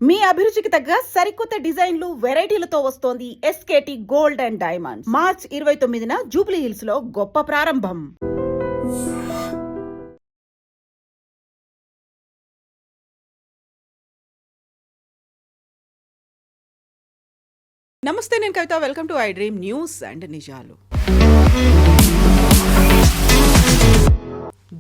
మీ అభిరుచికి తగ్గ సరికొత్త డిజైన్లు వెరైటీలతో వస్తోంది SKT gold and diamonds. March 29న జూబ్లీ హిల్స్ లో గొప్ప ప్రారంభం. నమస్తే, నేను Kavitha. Welcome to I dream news and నిజాలు.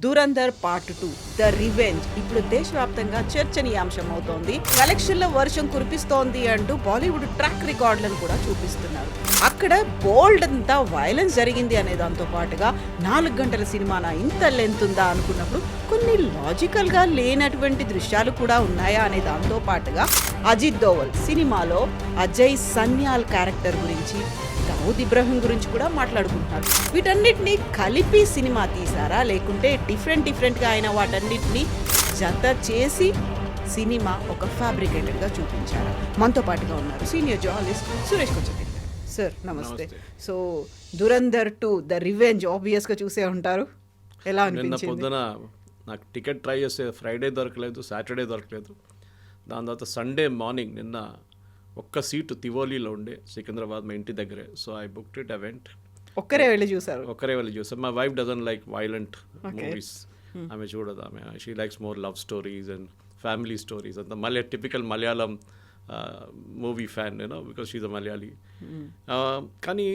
దురంధర్ పార్ట్ 2 ద రివెంజ్ ఇప్పుడు దేశవ్యాప్తంగా చర్చనీయాంశం అవుతోంది. కలెక్షన్ల వర్షం కురిపిస్తోంది అంటూ బాలీవుడ్ ట్రాక్ రికార్డులను కూడా చూపిస్తున్నారు. అక్కడ బోల్డ్ అంతా వైలెన్స్ జరిగింది అనే దాంతో పాటుగా 4 గంటల సినిమానా ఇంత లెంత్ ఉందా అనుకున్నప్పుడు కొన్ని లాజికల్ గా లేనటువంటి దృశ్యాలు కూడా ఉన్నాయా అనే దాంతో పాటుగా అజిత్ దోవల్ సినిమాలో అజయ్ సన్యాల్ క్యారెక్టర్ గురించి, దావుద్ ఇబ్రహీం గురించి కూడా మాట్లాడుకుంటున్నారు. వీటన్నిటిని కలిపి సినిమా తీసారా, లేకుంటే డిఫరెంట్గా అయిన వాటన్నిటిని జత చేసి సినిమా ఒక ఫ్యాబ్రికేటెడ్గా చూపించారా? మనతో పాటుగా ఉన్నారు సీనియర్ జర్నలిస్ట్ సురేష్ కొంచెం. సార్ నమస్తే. సో దురంధర్ 2 ద రివెంజ్ ఆబ్వియస్గా చూసే ఉంటారు. ఎలా అనిపించింది? పొద్దున నాకు టికెట్ ట్రై చేస్తే ఫ్రైడే దొరకలేదు, సాటర్డే దొరకలేదు. దాని తర్వాత సండే మార్నింగ్ నిన్న ఒక్క సీటు తివోలీలో ఉండే, సికింద్రాబాద్ మా ఇంటి దగ్గరే. So I booked it. Event ఒక్కరే వెళ్ళి చూసారు? ఒక్కరే వెళ్ళి చూసారు. My wife doesn't like violent movies. ఆమె చూడదు. ఆమె she likes more love stories and family stories. అంత మళ్ళీ టిపికల్ మలయాళం మూవీ ఫ్యాన్ నేను, బికాస్ షీజ్ అ మలయాళీ. కానీ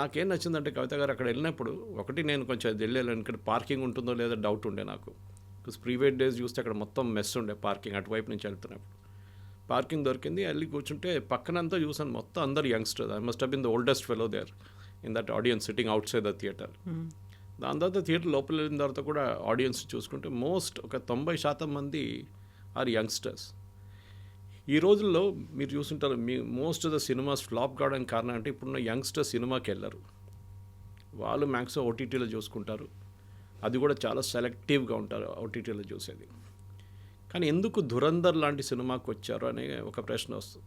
నాకేం నచ్చిందంటే కవిత గారు, అక్కడ వెళ్ళినప్పుడు ఒకటి నేను కొంచెం వెళ్ళాను, ఇక్కడ పార్కింగ్ ఉంటుందో లేదో డౌట్ ఉండే నాకు. బికాస్ ప్రీవియస్ డేస్ చూస్తే అక్కడ మొత్తం మెస్ ఉండే పార్కింగ్, అటువైపు నుంచి వెళ్తున్నప్పుడు. పార్కింగ్ దొరికింది, వెళ్ళి కూర్చుంటే పక్కనంతా చూసాను మొత్తం అందరు youngsters. I must have been the oldest fellow there in that audience sitting outside the theater. దాని తర్వాత థియేటర్ లోపల వెళ్ళిన తర్వాత కూడా ఆడియన్స్ చూసుకుంటే మోస్ట్ ఒక 90% మంది ఆర్ యంగ్స్టర్స్. ఈ రోజుల్లో మీరు చూస్తుంటారు, మీ most of the cinemas flop కావడానికి కారణం అంటే ఇప్పుడున్న యంగ్స్టర్స్ సినిమాకి వెళ్ళరు. వాళ్ళు మ్యాక్సిమం ఓటీటీలో చూసుకుంటారు. అది కూడా చాలా సెలెక్టివ్గా ఉంటారు ఓటీటీలో చూసేది. కానీ ఎందుకు ధురంధర్ లాంటి సినిమాకి వచ్చారు అనే ఒక ప్రశ్న వస్తుంది.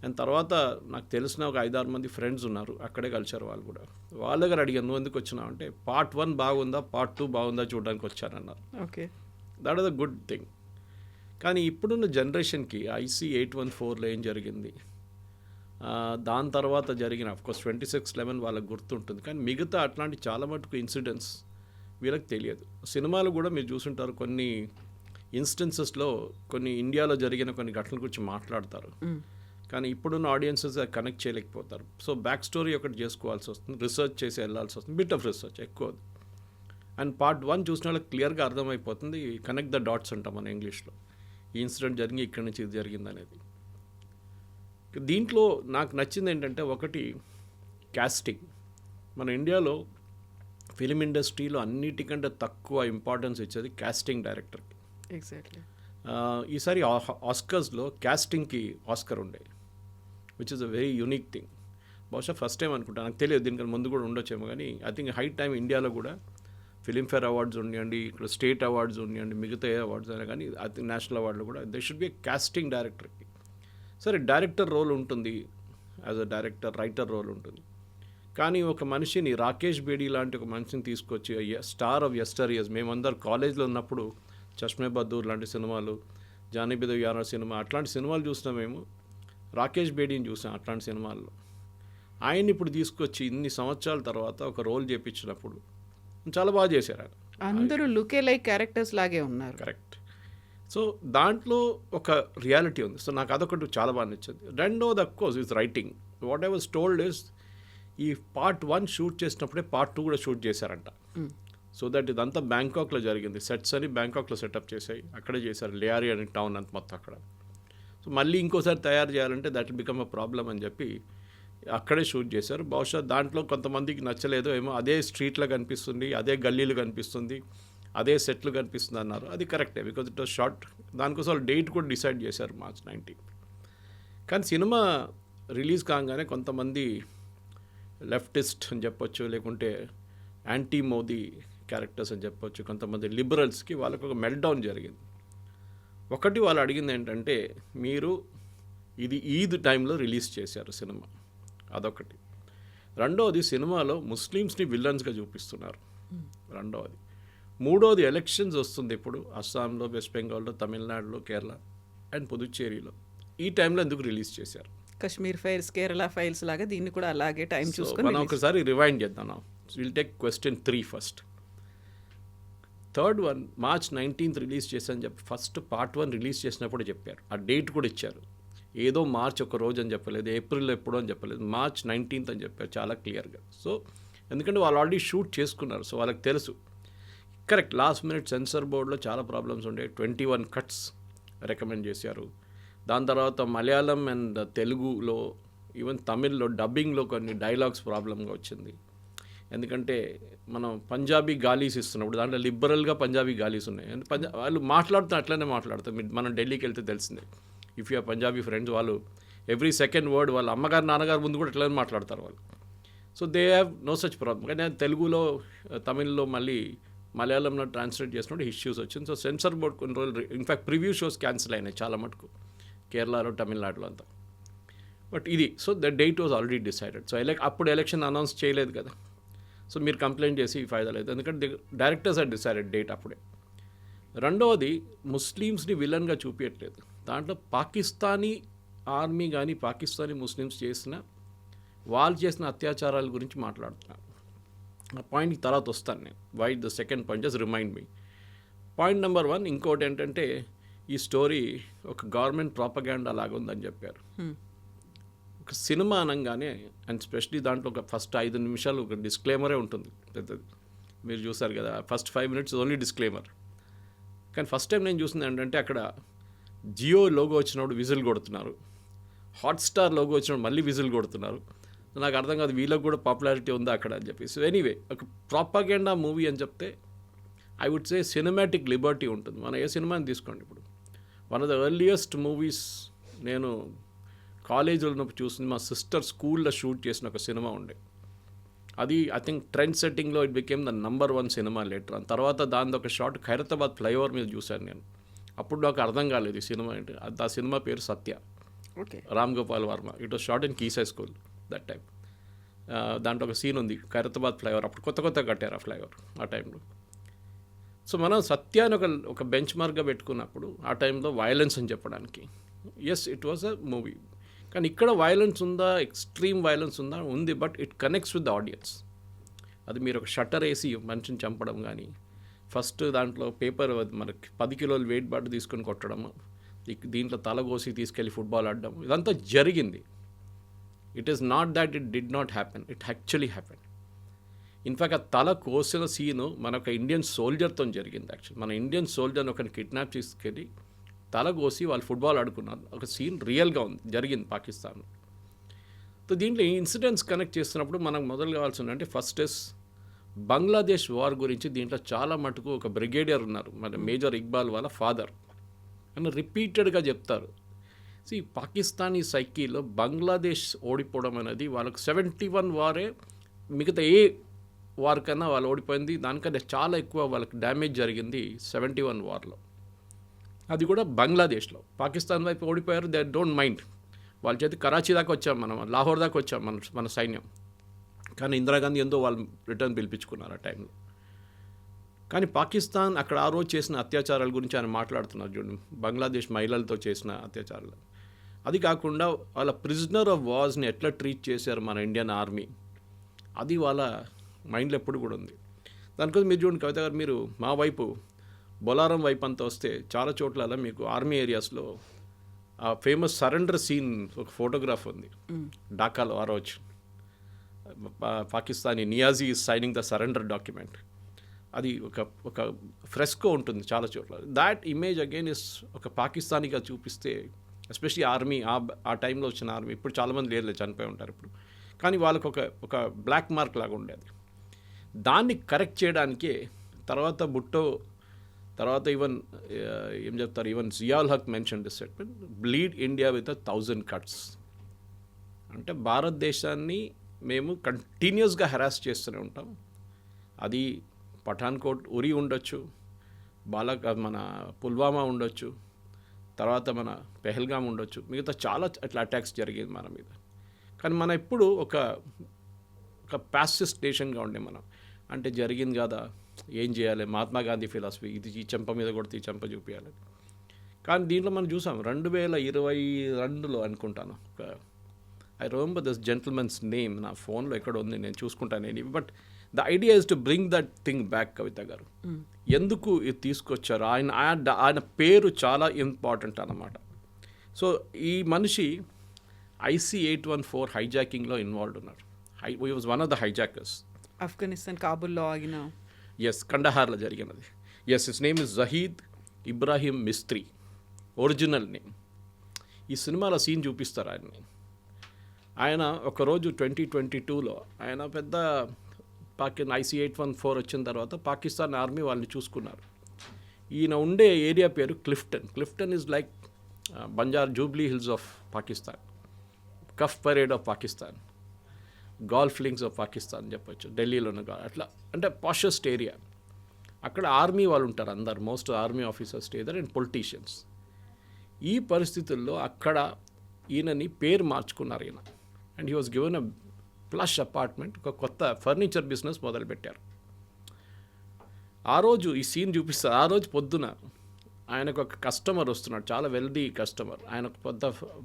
అండ్ తర్వాత నాకు తెలిసిన ఒక 5-6 మంది ఫ్రెండ్స్ ఉన్నారు, అక్కడే కలిశారు వాళ్ళు కూడా. వాళ్ళ దగ్గర అడిగాను, నువ్వు ఎందుకు వచ్చినావు అంటే, పార్ట్ 1 బాగుందా, పార్ట్ 2 బాగుందా చూడడానికి వచ్చానన్నారు. Okay, that is a good thing. కానీ ఇప్పుడున్న జనరేషన్కి IC 814లో ఏం జరిగింది, దాని తర్వాత జరిగిన అఫ్కోర్స్ 26/11 వాళ్ళకి గుర్తుంటుంది. కానీ మిగతా అట్లాంటి చాలా మటుకు ఇన్సిడెంట్స్ వీళ్ళకి తెలియదు. సినిమాలు కూడా మీరు చూసుంటారు, కొన్ని ఇన్స్టెన్సెస్లో కొన్ని ఇండియాలో జరిగిన కొన్ని ఘటనల గురించి మాట్లాడతారు, కానీ ఇప్పుడున్న ఆడియన్సెస్ కనెక్ట్ చేయలేకపోతారు. సో బ్యాక్ స్టోరీ ఒకటి చేసుకోవాల్సి వస్తుంది, రీసెర్చ్ చేసి వెళ్ళాల్సి వస్తుంది, బిట్ ఆఫ్ రీసెర్చ్ ఎక్కువ. అండ్ పార్ట్ 1 చూసిన వాళ్ళకి క్లియర్గా అర్థమైపోతుంది, కనెక్ట్ ద డాట్స్ అంటాం మన ఇంగ్లీష్లో. ఈ ఇన్సిడెంట్ జరిగి ఇక్కడి నుంచి ఇది జరిగింది అనేది. దీంట్లో నాకు నచ్చింది ఏంటంటే, ఒకటి కాస్టింగ్. మన ఇండియాలో ఫిలిం ఇండస్ట్రీలో అన్నిటికంటే తక్కువ ఇంపార్టెన్స్ ఇచ్చేది కాస్టింగ్ డైరెక్టర్కి. ఎగ్జాక్ట్లీ. ఈసారి ఆస్కర్స్లో కాస్టింగ్కి ఆస్కర్ ఉండే, which is a very unique thing. బహుశా ఫస్ట్ టైం అనుకుంటా, నాకు తెలియదు, దీనికన్నా ముందు కూడా ఉండొచ్చేమో. కానీ ఐ థింక్ హై టైం ఇండియాలో కూడా ఫిలింఫేర్ అవార్డ్స్ ఉండండి, ఇక్కడ స్టేట్ అవార్డ్స్ ఉండండి, మిగతా ఏ అవార్డ్స్ అయినా కానీ ఐ థింక్ నేషనల్ అవార్డులు కూడా దే షుడ్ బి కాస్టింగ్ డైరెక్టర్కి. సరే, డైరెక్టర్ రోల్ ఉంటుంది, as a director writer role ఉంటుంది. కానీ ఒక మనిషిని, రాకేష్ బేడీ లాంటి ఒక మనిషిని తీసుకొచ్చి, స్టార్ ఆఫ్ యెస్టర్ ఇయర్స్, మేమందరూ కాలేజ్లో ఉన్నప్పుడు చష్మే బద్దూర్ లాంటి సినిమాలు, జానీ బి యారా సినిమా, అట్లాంటి సినిమాలు చూసినా మేము. రాకేష్ బేడీని చూసాం అట్లాంటి సినిమాల్లో. ఆయన్ని ఇప్పుడు తీసుకొచ్చి ఇన్ని సంవత్సరాల తర్వాత ఒక రోల్ చేయించినప్పుడు చాలా బాగా చేశారు ఆయన. అందరూ లుకే లైక్ క్యారెక్టర్స్ లాగే ఉన్నారు. కరెక్ట్. సో దాంట్లో ఒక రియాలిటీ ఉంది. సో నాకు అదొకటి చాలా బాగా నచ్చింది. రెండోది of course is writing. What I was told is, ఈ పార్ట్ 1 షూట్ చేసినప్పుడే పార్ట్ 2 కూడా షూట్ చేశారంట. సో దట్ ఇదంతా బ్యాంకాక్లో జరిగింది. సెట్స్ అని బ్యాంకాక్లో సెటప్ చేశాయి, అక్కడే చేశారు. లేఆరి అనే టౌన్ అంత మొత్తం అక్కడ. సో మళ్ళీ ఇంకోసారి తయారు చేయాలంటే that will become a problem అని చెప్పి అక్కడే షూట్ చేశారు. బహుశా దాంట్లో కొంతమందికి నచ్చలేదో ఏమో, అదే స్ట్రీట్లో కనిపిస్తుంది, అదే గల్లీలు కనిపిస్తుంది, అదే సెట్లు కనిపిస్తుంది అన్నారు. అది కరెక్టే, బికాజ్ ఇట్ వాజ్ షార్ట్. దానికోసం వాళ్ళు డేట్ కూడా డిసైడ్ చేశారు, March 19. కానీ సినిమా రిలీజ్ కాగానే కొంతమంది లెఫ్టిస్ట్ అని చెప్పొచ్చు, లేకుంటే యాంటీ మోదీ క్యారెక్టర్స్ అని చెప్పొచ్చు, కొంతమంది లిబరల్స్కి వాళ్ళకు ఒక మెల్ట్డౌన్ జరిగింది. ఒకటి వాళ్ళు అడిగింది ఏంటంటే, మీరు ఇది ఈద్ టైంలో రిలీజ్ చేశారు సినిమా, అదొకటి. రెండవది, సినిమాలో ముస్లిమ్స్ని విల్లన్స్గా చూపిస్తున్నారు, రెండవది. మూడోది, ఎలక్షన్స్ వస్తుంది ఇప్పుడు, అస్సాంలో, వెస్ట్ బెంగాల్లో, తమిళనాడులో, కేరళ. అండ్ పుదుచ్చేరిలో ఈ టైంలో ఎందుకు రిలీజ్ చేశారు? కశ్మీర్ ఫైల్స్, కేరళ ఫైల్స్ లాగా దీన్ని కూడా అలాగే టైం చూసుకొని మనం ఒకసారి రివైండ్ చేద్దాం. Will take question 3 first. Third one March 19th release చేశాను చెప్పి ఫస్ట్ పార్ట్ 1 రిలీజ్ చేసినప్పుడు చెప్పారు. ఆ డేట్ కూడా ఇచ్చారు. ఏదో మార్చ్ ఒక రోజు అని చెప్పలేదు, ఏప్రిల్ ఎప్పుడో అని చెప్పలేదు, March 19th అని చెప్పారు చాలా క్లియర్గా. సో ఎందుకంటే వాళ్ళు ఆల్రెడీ షూట్ చేసుకున్నారు, సో వాళ్ళకి తెలుసు. కరెక్ట్, లాస్ట్ మినిట్ సెన్సార్ బోర్డులో చాలా ప్రాబ్లమ్స్ ఉండే, 21 కట్స్ రికమెండ్ చేశారు. దాని తర్వాత మలయాళం అండ్ తెలుగులో ఈవెన్ తమిళ్లో డబ్బింగ్లో కొన్ని డైలాగ్స్ ప్రాబ్లంగా వచ్చింది. ఎందుకంటే మనం పంజాబీ గాలీస్ ఇస్తున్నప్పుడు దాంట్లో లిబరల్గా పంజాబీ గాలీస్ ఉన్నాయి. వాళ్ళు మాట్లాడుతూ అట్లనే మాట్లాడతారు. మనం ఢిల్లీకి వెళ్తే తెలిసిందే, if you are Punjabi friends, వాళ్ళు ఎవ్రీ సెకండ్ వర్డ్ వాళ్ళ అమ్మగారు నాన్నగారు ముందు కూడా అట్లనే మాట్లాడతారు వాళ్ళు. So they have no such problem. కానీ తెలుగులో తమిళ్లో మళ్ళీ మలయాళంలో ట్రాన్స్లేట్ చేసినప్పుడు ఇష్యూస్ వచ్చింది. సో సెన్సార్ బోర్డ్ కొన్ని రోజులు ఇన్ఫ్యాక్ట్ ప్రివ్యూ షోస్ క్యాన్సిల్ అయినాయి చాలా మటుకు కేరళలో, తమిళనాడులో అంతా. బట్ ఇది so the date was already decided. So అప్పుడు ఎలక్షన్ అనౌన్స్ చేయలేదు కదా, సో మీరు కంప్లైంట్ చేసి ఫైదా లేదు, ఎందుకంటే డైరెక్టర్స్ ఆర్ డిసైడెడ్ డేట్ అప్పుడే. రెండవది ముస్లిమ్స్ని విలన్గా చూపించట్లేదు, దాంట్లో పాకిస్తానీ ఆర్మీ కానీ పాకిస్తానీ ముస్లిమ్స్ వాళ్ళు చేసిన అత్యాచారాల గురించి మాట్లాడుతున్నారు. ఆ పాయింట్కి తర్వాత వస్తాను నేను. Why the second point just remind me. Point number 1 ఇంకోటి ఏంటంటే ఈ స్టోరీ ఒక గవర్నమెంట్ ప్రాపగాండా లాగా ఉందని చెప్పారు. ఒక సినిమా అనగానే అండ్ స్పెషలీ దాంట్లో ఒక ఫస్ట్ 5 నిమిషాలు ఒక డిస్క్లైమరే ఉంటుంది పెద్దది. మీరు చూసారు కదా, ఫస్ట్ 5 minutes ఓన్లీ డిస్క్లైమర్. కానీ ఫస్ట్ టైం నేను చూసింది ఏంటంటే అక్కడ జియో లోగో వచ్చినప్పుడు విజిల్ కొడుతున్నారు, హాట్స్టార్ లోగో వచ్చినప్పుడు మళ్ళీ విజిల్ కొడుతున్నారు. నాకు అర్థం కాదు వీళ్ళకి కూడా పాపులారిటీ ఉందా అక్కడ అని చెప్పి. సో ఎనీవే ఒక ప్రాపగాండా మూవీ అని చెప్తే I would say cinematic liberty ఉంటుంది. మనం ఏ సినిమాని తీసుకోండి, ఇప్పుడు one of the earliest movies నేను కాలేజీలో ఉన్నప్పుడు చూసింది, మా సిస్టర్ స్కూల్లో షూట్ చేసిన ఒక సినిమా ఉండే. అది ఐ థింక్ ట్రెండ్ సెట్టింగ్లో it became the number 1 cinema later. తర్వాత దాని ఒక షార్ట్ ఖైరతాబాద్ ఫ్లైఓవర్ మీద చూశాను నేను. అప్పుడు నాకు అర్థం కాలేదు ఈ సినిమా ఏంటి. ఆ సినిమా పేరు Satya, okay, Ram Gopal Varma. It was short in కీసై స్కూల్ దట్ టైం. దాంట్లో ఒక సీన్ ఉంది ఖైరతాబాద్ ఫ్లైఓవర్, అప్పుడు కొత్త కట్టారు ఆ ఫ్లైఓవర్ ఆ టైంలో. సో మనం సత్యాన్ని ఒక బెంచ్ మార్క్గా పెట్టుకున్నప్పుడు ఆ టైంలో వైలెన్స్ అని చెప్పడానికి, yes it was a movie. కానీ ఇక్కడ వైలెన్స్ ఉందా, ఎక్స్ట్రీమ్ వైలెన్స్ ఉందా, ఉంది, but it connects with the audience. అది మీరు ఒక షట్టర్ వేసి మనిషిని చంపడం కానీ, ఫస్ట్ దాంట్లో పేపర్ మనకి 10 కిలోలు వెయిట్ బాట్ తీసుకొని కొట్టడం, దీంట్లో తల కోసి తీసుకెళ్ళి ఫుట్బాల్ ఆడడం, ఇదంతా జరిగింది. It is not that it did not happen, it actually happen. In fact ఆ తల కోసిన సీను మన ఒక ఇండియన్ సోల్జర్తో జరిగింది. యాక్చువల్లీ మన ఇండియన్ సోల్జర్ని ఒకరిని కిడ్నాప్ చేసుకెళ్ళి తల కోసి వాళ్ళు ఫుట్బాల్ ఆడుకున్నారు. ఒక సీన్ రియల్గా ఉంది, జరిగింది పాకిస్తాన్లో. సో దీంట్లో ఈ ఇన్సిడెంట్స్ కనెక్ట్ చేస్తున్నప్పుడు మనకు మొదలు కావాల్సింది అంటే ఫస్ట్ ఇస్ బంగ్లాదేశ్ వార్ గురించి. దీంట్లో చాలా మటుకు ఒక బ్రిగేడియర్ ఉన్నారు, మన మేజర్ ఇక్బాల్ వాళ్ళ ఫాదర్, అని రిపీటెడ్గా చెప్తారు. ఈ పాకిస్తానీ సైకీలో బంగ్లాదేశ్ ఓడిపోవడం అనేది వాళ్ళకు 71 వారే మిగతా ఏ వార్ కన్నా వాళ్ళు ఓడిపోయింది, దానికంటే చాలా ఎక్కువ వాళ్ళకి డ్యామేజ్ జరిగింది 71 వార్లో. అది కూడా బంగ్లాదేశ్లో. పాకిస్తాన్ వైపు ఓడిపోయారు, దే డోంట్ మైండ్. వాళ్ళ చేతి కరాచీ దాకా వచ్చాం మనం, లాహోర్ దాకా వచ్చాం మన సైన్యం. కానీ ఇందిరాగాంధీ ఎంతో వాళ్ళు రిటర్న్ పిలిపించుకున్నారు ఆ టైంలో. కానీ పాకిస్తాన్ అక్కడ ఆ రోజు చేసిన అత్యాచారాల గురించి ఆయన మాట్లాడుతున్నారు చూడండి, బంగ్లాదేశ్ మహిళలతో చేసిన అత్యాచారాలు. అది కాకుండా వాళ్ళ ప్రిజనర్ ఆఫ్ వార్స్ని ఎట్లా ట్రీట్ చేశారు మన ఇండియన్ ఆర్మీ, అది వాళ్ళ మైండ్లో ఎప్పుడు కూడా ఉంది. దానికోసం మీరు చూడండి కవిత గారు, మీరు మా వైపు బొలారం వైపు అంతా వస్తే చాలా చోట్ల మీకు ఆర్మీ ఏరియాస్లో ఆ ఫేమస్ సరెండర్ సీన్ ఒక ఫోటోగ్రాఫ్ ఉంది ఢాకాలో. ఆ రోజు Pakistani Niazi signing the surrender document, అది ఒక ఫ్రెస్కో ఉంటుంది చాలా చోట్ల. దాట్ ఇమేజ్ అగైన్ ఇస్ ఒక పాకిస్తానీగా చూపిస్తే, ఎస్పెషలీ ఆర్మీ ఆ టైంలో వచ్చిన ఆర్మీ, ఇప్పుడు చాలామంది లేదు, చనిపోయి ఉంటారు ఇప్పుడు, కానీ వాళ్ళకు ఒక బ్లాక్ మార్క్ లాగా ఉండేది. దాన్ని కరెక్ట్ చేయడానికే తర్వాత భుట్టో, తర్వాత ఈవెన్ ఏం చెప్తారు, even Ziaul Haq mention this statement, bleed India with 1000 cuts. అంటే భారతదేశాన్ని మేము కంటిన్యూస్గా హెరాస్ చేస్తూనే ఉంటాం. అది పఠాన్కోట్ ఉరి ఉండొచ్చు, మన పుల్వామా ఉండొచ్చు, తర్వాత మన పెహల్గాం ఉండొచ్చు, మిగతా చాలా అట్లా అటాక్స్ జరిగేది మన మీద. కానీ మనం ఎప్పుడు ఒక ప్యాసిస్ట్ నేషన్గా ఉండే మనం, అంటే జరిగింది కదా ఏం చేయాలి, మహాత్మా గాంధీ ఫిలాసఫీ, ఇది ఈ చెంప మీద కొడితే ఈ చెంప చూపించాలి. కానీ దీంట్లో మనం చూసాం 2022లో అనుకుంటాను. I remember this gentleman's name, నా ఫోన్లో ఎక్కడ ఉంది, నేను చూసుకుంటాను నేను. But the idea is to bring that thing back. Kavitha garu ఎందుకు ఇది తీసుకొచ్చారు, ఆయన పేరు చాలా ఇంపార్టెంట్ అన్నమాట. సో ఈ మనిషి IC-814 హైజాకింగ్లో ఇన్వాల్వ్ ఉన్నారు. He was one of the hijackers. Afghanistan కాబూల్లో ఆగిన కండహార్లో జరిగినది. His name is Zahid Ibrahim Mistry, original name. ఈ సినిమాలో సీన్ చూపిస్తారు ఆయన్ని. ఆయన ఒకరోజు 2022లో ఆయన పెద్ద IC-814 వచ్చిన తర్వాత పాకిస్తాన్ ఆర్మీ వాళ్ళని చూసుకున్నారు. ఈయన ఉండే ఏరియా పేరు Clifton is like Banjara Jubilee Hills of Pakistan, Cuff Parade of Pakistan, Golf Links of Pakistan చెప్పొచ్చు, ఢిల్లీలోనే. అట్లా అంటే పాషెస్ట్ ఏరియా. అక్కడ ఆర్మీ వాళ్ళు ఉంటారు అందరు, most army officers stay there and politicians. ఈ పరిస్థితుల్లో అక్కడ ఈయనని పేరు మార్చుకున్నారు ఈయన. And he was given a plush apartment, ఒక కొత్త ఫర్నిచర్ బిజినెస్ మొదలుపెట్టారు. ఆ రోజు ఈ సీన్ చూపిస్తారు. ఆ రోజు పొద్దున ఆయనకు ఒక కస్టమర్ వస్తున్నాడు, చాలా వెల్దీ కస్టమర్. ఆయన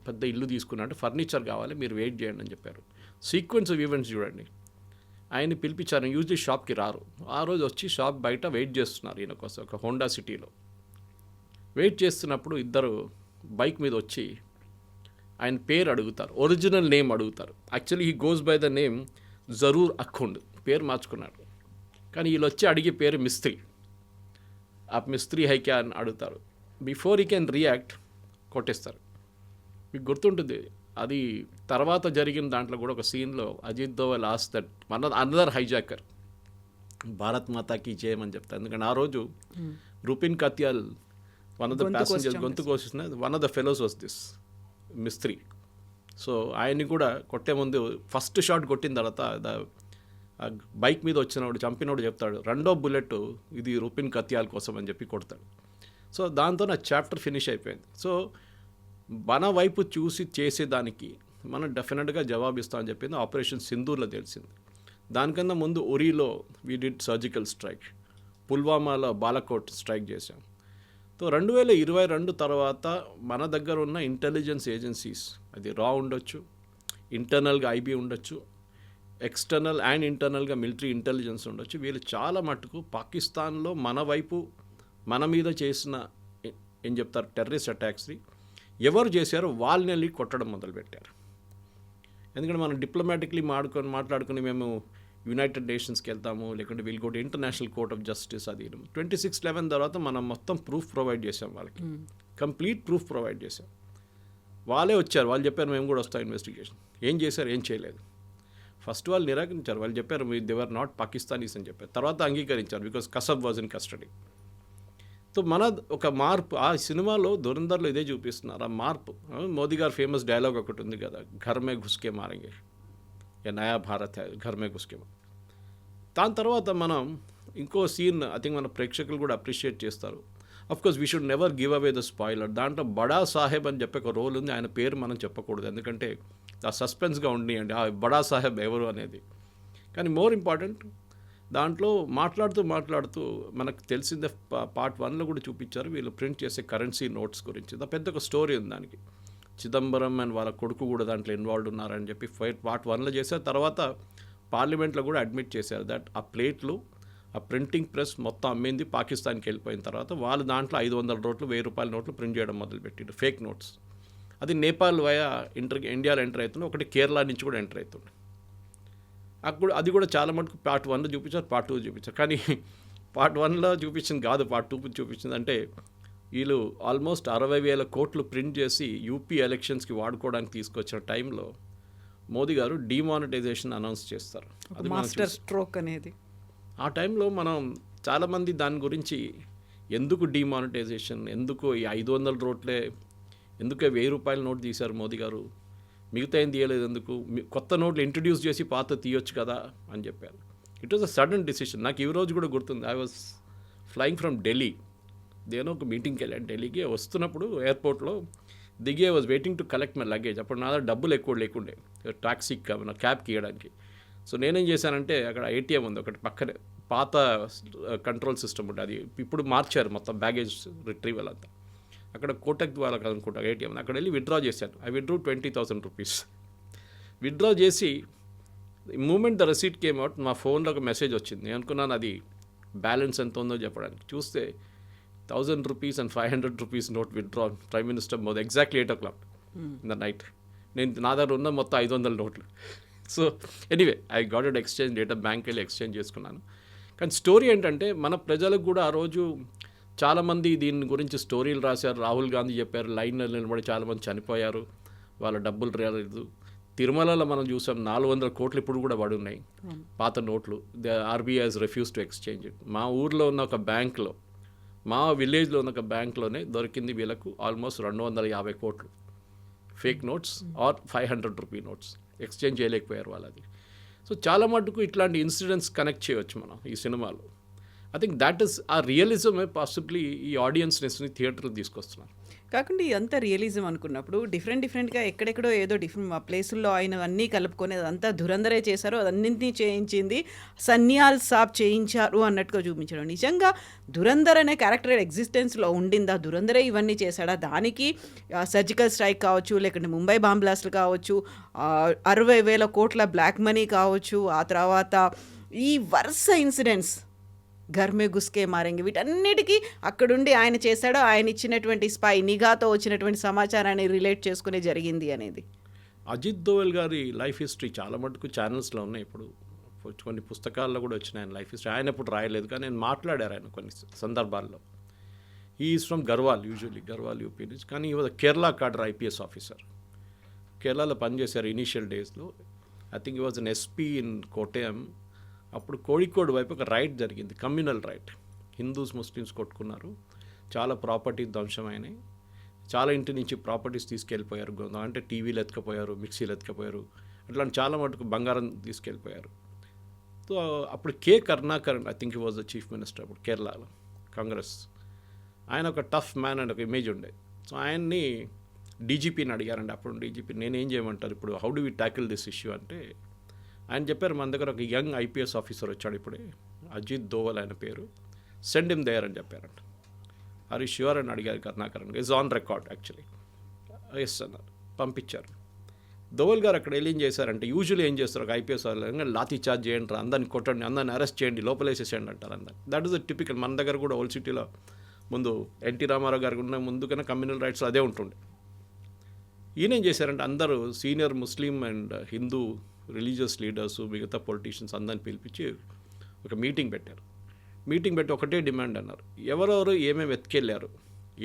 పెద్ద ఇల్లు తీసుకున్నాడు, ఫర్నిచర్ కావాలి, మీరు వెయిట్ చేయండి అని చెప్పారు. సీక్వెన్స్ ఆఫ్ ఈవెంట్స్ చూడండి. ఆయన్ని పిలిపించారు. యూజువల్లీ షాప్కి రారు. ఆ రోజు వచ్చి షాప్ బయట వెయిట్ చేస్తున్నారు ఈయన కోసం, ఒక హోండా సిటీలో వెయిట్ చేస్తున్నప్పుడు ఇద్దరు బైక్ మీద వచ్చి ఆయన పేరు అడుగుతారు, ఒరిజినల్ నేమ్ అడుగుతారు. Actually he goes by the name Zaroor Akhund, పేరు మార్చుకున్నాడు. కానీ వీళ్ళు వచ్చి అడిగే పేరు మిస్త్రీ. ఆ మిస్త్రీ హైక్యా అని అడుగుతారు. బిఫోర్ హీ కెన్ రియాక్ట్ కొట్టేస్తారు. మీకు గుర్తుంటుంది అది తర్వాత జరిగిన దాంట్లో కూడా ఒక సీన్లో Ajit Doval as that another hijacker Bharat మాతాకి జయమని చెప్తారు. ఎందుకంటే ఆ రోజు Rupin Katyal one of the passengers గొంతు కోసిన one of the fellows was this Mistry. So ఆయన్ని కూడా కొట్టే ముందు ఫస్ట్ షాట్ కొట్టిన తర్వాత బైక్ మీద వచ్చినవాడు చంపినోడు చెప్తాడు, రెండో బుల్లెట్ ఇది రూపిన్ కత్యాల్ కోసం అని చెప్పి కొడతాడు. సో దాంతో నా చాప్టర్ ఫినిష్ అయిపోయింది. సో మన వైపు చూసి చేసేదానికి మనం డెఫినెట్గా జవాబిస్తామని చెప్పింది ఆపరేషన్ సింధూర్లో తెలిసింది. దానికన్నా ముందు ఉరీలో వీ డిడ్ సర్జికల్ స్ట్రైక్, పుల్వామాలో బాలకోట్ స్ట్రైక్ చేశాం. సో 2022 తర్వాత మన దగ్గర ఉన్న ఇంటెలిజెన్స్ ఏజెన్సీస్, అది రా ఉండొచ్చు, ఇంటర్నల్గా IB ఉండొచ్చు, ఎక్స్టర్నల్ అండ్ ఇంటర్నల్గా మిలిటరీ ఇంటెలిజెన్స్ ఉండొచ్చు. వీళ్ళు చాలా మటుకు పాకిస్తాన్లో మన వైపు మన మీద చేసిన ఏం చెప్తారు టెర్రరిస్ట్ అటాక్స్ని ఎవరు చేశారో వాళ్ళని వెళ్ళి కొట్టడం మొదలుపెట్టారు. ఎందుకంటే మనం డిప్లొమాటిక్లీ మాట్లాడుకుని మేము యునైటెడ్ నేషన్స్కి వెళ్తాము, లేకుంటే we'll go to international court of justice. అది 26/11 తర్వాత మనం మొత్తం ప్రూఫ్ ప్రొవైడ్ చేసాం వాళ్ళకి, కంప్లీట్ ప్రూఫ్ ప్రొవైడ్ చేసాం. వాళ్ళే వచ్చారు, వాళ్ళు చెప్పారు మేము కూడా వస్తాం ఇన్వెస్టిగేషన్. ఏం చేశారు, ఏం చేయలేదు. ఫస్ట్ వాళ్ళు నిరాకరించారు. వాళ్ళు చెప్పారు దే వర్ నాట్ పాకిస్తానీస్ అని చెప్పారు. తర్వాత అంగీకరించారు because Kasab was in custody. So మన ఒక మార్పు ఆ సినిమాలో ధురంధర్లో ఇదే చూపిస్తున్నారు. ఆ మార్పు మోదీ గారు ఫేమస్ డైలాగ్ ఒకటి ఉంది కదా, ఘర్ మే ఘుస్కే మారేంగే, ఏ నయా భారత్ హై ఘర్ మే ఘుస్కే. దాని తర్వాత మనం ఇంకో సీన్ ఐ థింక్ మన ప్రేక్షకులు కూడా అప్రిషియేట్ చేస్తారు. Of course we should never give away the spoiler. దాంట్లో బడా సాహెబ్ అని చెప్పే ఒక రోల్ ఉంది. ఆయన పేరు మనం చెప్పకూడదు, ఎందుకంటే ఆ సస్పెన్స్గా ఉండియండి ఆ బడా సాహెబ్ ఎవరు అనేది. కానీ మోర్ ఇంపార్టెంట్ దాంట్లో మాట్లాడుతూ మనకు తెలిసిందే పార్ట్ 1లో కూడా చూపించారు వీళ్ళు ప్రింట్ చేసే కరెన్సీ నోట్స్ గురించి. పెద్ద ఒక స్టోరీ ఉంది దానికి. చిదంబరం అండ్ వాళ్ళ కొడుకు కూడా దాంట్లో ఇన్వాల్వ్ ఉన్నారని చెప్పి పార్ట్ 1లో చేశారు. తర్వాత పార్లమెంట్లో కూడా అడ్మిట్ చేశారు దట్ ఆ ప్లేట్లు ఆ ప్రింటింగ్ ప్రెస్ మొత్తం అమ్మింది పాకిస్తాన్కి వెళ్ళిపోయిన తర్వాత వాళ్ళు దాంట్లో 500 నోట్లు 1000 రూపాయల నోట్లు ప్రింట్ చేయడం మొదలుపెట్టిండు, ఫేక్ నోట్స్. అది నేపాల్ వయా ఇండియాలో ఎంటర్ అవుతుంది, ఒకటి కేరళ నుంచి కూడా ఎంటర్ అవుతుంది. అప్పుడు అది కూడా చాలా మటుకు పార్ట్ 1లో చూపించారు, పార్ట్ 2 చూపించారు. కానీ పార్ట్ 1లో చూపించింది కాదు, పార్ట్ 2 చూపించింది. అంటే వీళ్ళు ఆల్మోస్ట్ 60,000 కోట్లు ప్రింట్ చేసి యూపీ ఎలక్షన్స్కి వాడుకోవడానికి తీసుకొచ్చిన టైంలో మోదీ గారు డిమానిటైజేషన్ అనౌన్స్ చేస్తారు. అది మాస్టర్ స్ట్రోక్ అనేది. ఆ టైంలో మనం చాలామంది దాని గురించి ఎందుకు డిమానిటైజేషన్, ఎందుకు ఈ 500 నోట్లే, ఎందుకు 1000 రూపాయల నోట్ తీశారు మోదీ గారు, మిగతా ఏం తీయలేదు ఎందుకు, కొత్త నోట్లు ఇంట్రడ్యూస్ చేసి పాత తీయొచ్చు కదా అని చెప్పారు. It was a sudden decision. నాకు ఈ రోజు కూడా గుర్తుంది. I was flying from Delhi, దేనో ఒక మీటింగ్కి వెళ్ళాను ఢిల్లీకి. వస్తున్నప్పుడు ఎయిర్పోర్ట్లో దిగి I was waiting to collect my luggage. అప్పుడు నా దగ్గర డబ్బులు ఎక్కువ లేకుండే టాక్సీకి నా క్యాబ్కి ఇవ్వడానికి. సో నేనేం చేశానంటే అక్కడ ATM ఉంది ఒకటి పక్కనే, పాత కంట్రోల్ సిస్టమ్ ఉంటుంది, అది ఇప్పుడు మార్చారు మొత్తం బ్యాగేజ్ రిట్రీవల్ అంతా. అక్కడ కోటక్ ద్వారా అనుకుంటా ఏటీఎం అక్కడ వెళ్ళి విత్డ్రా చేశాను. I withdrew 20,000 rupees. విత్డ్రా చేసి moment the receipt came out మా ఫోన్లో ఒక మెసేజ్ వచ్చింది. నేను అనుకున్నాను అది బ్యాలెన్స్ ఎంత ఉందో చెప్పడానికి. చూస్తే 1,000 rupees and 500 rupees note withdraw prime minister Modi exactly 8 o'clock in the night. నేను నా దగ్గర ఉన్న మొత్తం 500 నోట్లు. So anyway I got it exchange data bank వెళ్ళి ఎక్స్చేంజ్ చేసుకున్నాను. కానీ స్టోరీ ఏంటంటే మన ప్రజలకు కూడా ఆ రోజు చాలామంది దీని గురించి స్టోరీలు రాశారు. రాహుల్ గాంధీ చెప్పారు, లైన్లో నిలబడి చాలామంది చనిపోయారు, వాళ్ళ డబ్బులు రాలేదు. తిరుమలలో మనం చూసాం 400 కోట్లు ఇప్పుడు కూడా పడి ఉన్నాయి పాత నోట్లు. The RBI has refuse to exchange it. మా ఊర్లో ఉన్న ఒక బ్యాంక్లో, మా విలేజ్లో ఉన్న ఒక బ్యాంక్లోనే దొరికింది వీళ్ళకు ఆల్మోస్ట్ 250 కోట్లు fake notes or 500 rupee notes. Exchange చేయలేకపోయారు వాళ్ళది. సో చాలా మటుకు ఇట్లాంటి ఇన్సిడెంట్స్ కనెక్ట్ చేయవచ్చు మనం ఈ సినిమాలో. ఐ థింక్ దాట్ ఈస్ ఆ రియలిజమే పాసిబ్లీ ఈ ఆడియన్స్ని థియేటర్కి తీసుకొస్తున్నారు. కాకుండా ఇదంతా రియలిజం అనుకున్నప్పుడు డిఫరెంట్గా ఎక్కడెక్కడో ఏదో డిఫరెంట్ ఆ ప్లేసుల్లో ఆయన అన్నీ కలుపుకొని అదంతా ధురంధరే చేశారు, అదన్నింటినీ చేయించింది సన్యాల్ సాబ్ చేయించారు అన్నట్టుగా చూపించడం. నిజంగా ధురంధర్ అనే క్యారెక్టర్ ఎగ్జిస్టెన్స్లో ఉండిందా? ధురంధరే ఇవన్నీ చేశాడా? దానికి సర్జికల్ స్ట్రైక్ కావచ్చు, లేకుంటే ముంబై బాంబ్ బ్లాస్ట్లు కావచ్చు, 60,000 కోట్ల బ్లాక్ మనీ కావచ్చు, ఆ తర్వాత ఈ వరుస ఇన్సిడెంట్స్ ఘర్ మే గుస్కే మారేంగి, వీటన్నిటికీ అక్కడుండి ఆయన చేశాడో, ఆయన ఇచ్చినటువంటి స్పై నిఘాతో వచ్చినటువంటి సమాచారాన్ని రిలేట్ చేసుకునే జరిగింది అనేది. అజిత్ దోవల్ గారి లైఫ్ హిస్టరీ చాలా మటుకు ఛానల్స్లో ఉన్నాయి. ఇప్పుడు కొన్ని పుస్తకాల్లో కూడా వచ్చినాయి ఆయన లైఫ్ హిస్టరీ. ఆయన ఇప్పుడు రాయలేదు కానీ నేను మాట్లాడారు ఆయన కొన్ని సందర్భాల్లో. Is from Garhwal, usually Garhwal UP నుంచి. కానీ ఈ was Kerala cadre IPS officer. కేరళలో పనిచేశారు ఇనీషియల్ డేస్లో. ఐ థింక్ ఈ was an SP in Kottayam. అప్పుడు కోడికోడ్ వైపు ఒక రైట్ జరిగింది, కమ్యూనల్ రైట్. హిందూస్ ముస్లిమ్స్ కొట్టుకున్నారు, చాలా ప్రాపర్టీ ధ్వంసమైనాయి, చాలా ఇంటి నుంచి ప్రాపర్టీస్ తీసుకెళ్ళిపోయారు. అంటే టీవీలు ఎత్తుకపోయారు, మిక్సీలు ఎత్తుకపోయారు, అట్లాంటి చాలా మటుకు బంగారం తీసుకెళ్ళిపోయారు. సో అప్పుడు K Karunakaran, I think he was the chief minister అప్పుడు కేరళలో, కాంగ్రెస్. ఆయన ఒక టఫ్ మ్యాన్ అండ్ ఒక ఇమేజ్ ఉండే. సో ఆయన్ని డీజీపీని అడిగారండి. అప్పుడు డీజీపీ నేనేం చేయమంటారు ఇప్పుడు, how do we tackle this issue అంటే ఆయన చెప్పారు, మన దగ్గర ఒక యంగ్ ఐపీఎస్ ఆఫీసర్ వచ్చాడు ఇప్పుడే, అజిత్ దోవల్ ఆయన పేరు, సెండ్ హిమ్ దేర్ అని చెప్పారంట. ఆర్ యు ష్యూర్ అని అడిగారు Karunakaran. Is on record actually. Yes అన్నారు, పంపించారు. దోవల్ గారు అక్కడ ఏం చేశారంటే, యూజువల్లీ ఏం చేస్తారు ఒక ఐపీఎస్ వాళ్ళు, లాఠీ చార్జ్ చేయండి, అందరిని కొట్టండి, అందరిని అరెస్ట్ చేయండి, లోపలేసేసేయండి అంటారు అందరు. That is the typical. మన దగ్గర కూడా ఓల్డ్ సిటీలో ముందు ఎన్టీ రామారావు గారికి ఉన్న ముందు కన్నా కమ్యూనల్ రైట్స్ అదే ఉంటుండే. ఈయనేం చేశారంటే అందరూ senior Muslim and Hindu religious leaders, మిగతా పొలిటీషియన్స్ అందరిని పిలిపించి ఒక మీటింగ్ పెట్టారు. మీటింగ్ పెట్టి ఒకటే డిమాండ్ అన్నారు, ఎవరెవరు ఏమేమి ఎత్తుకెళ్ళారు,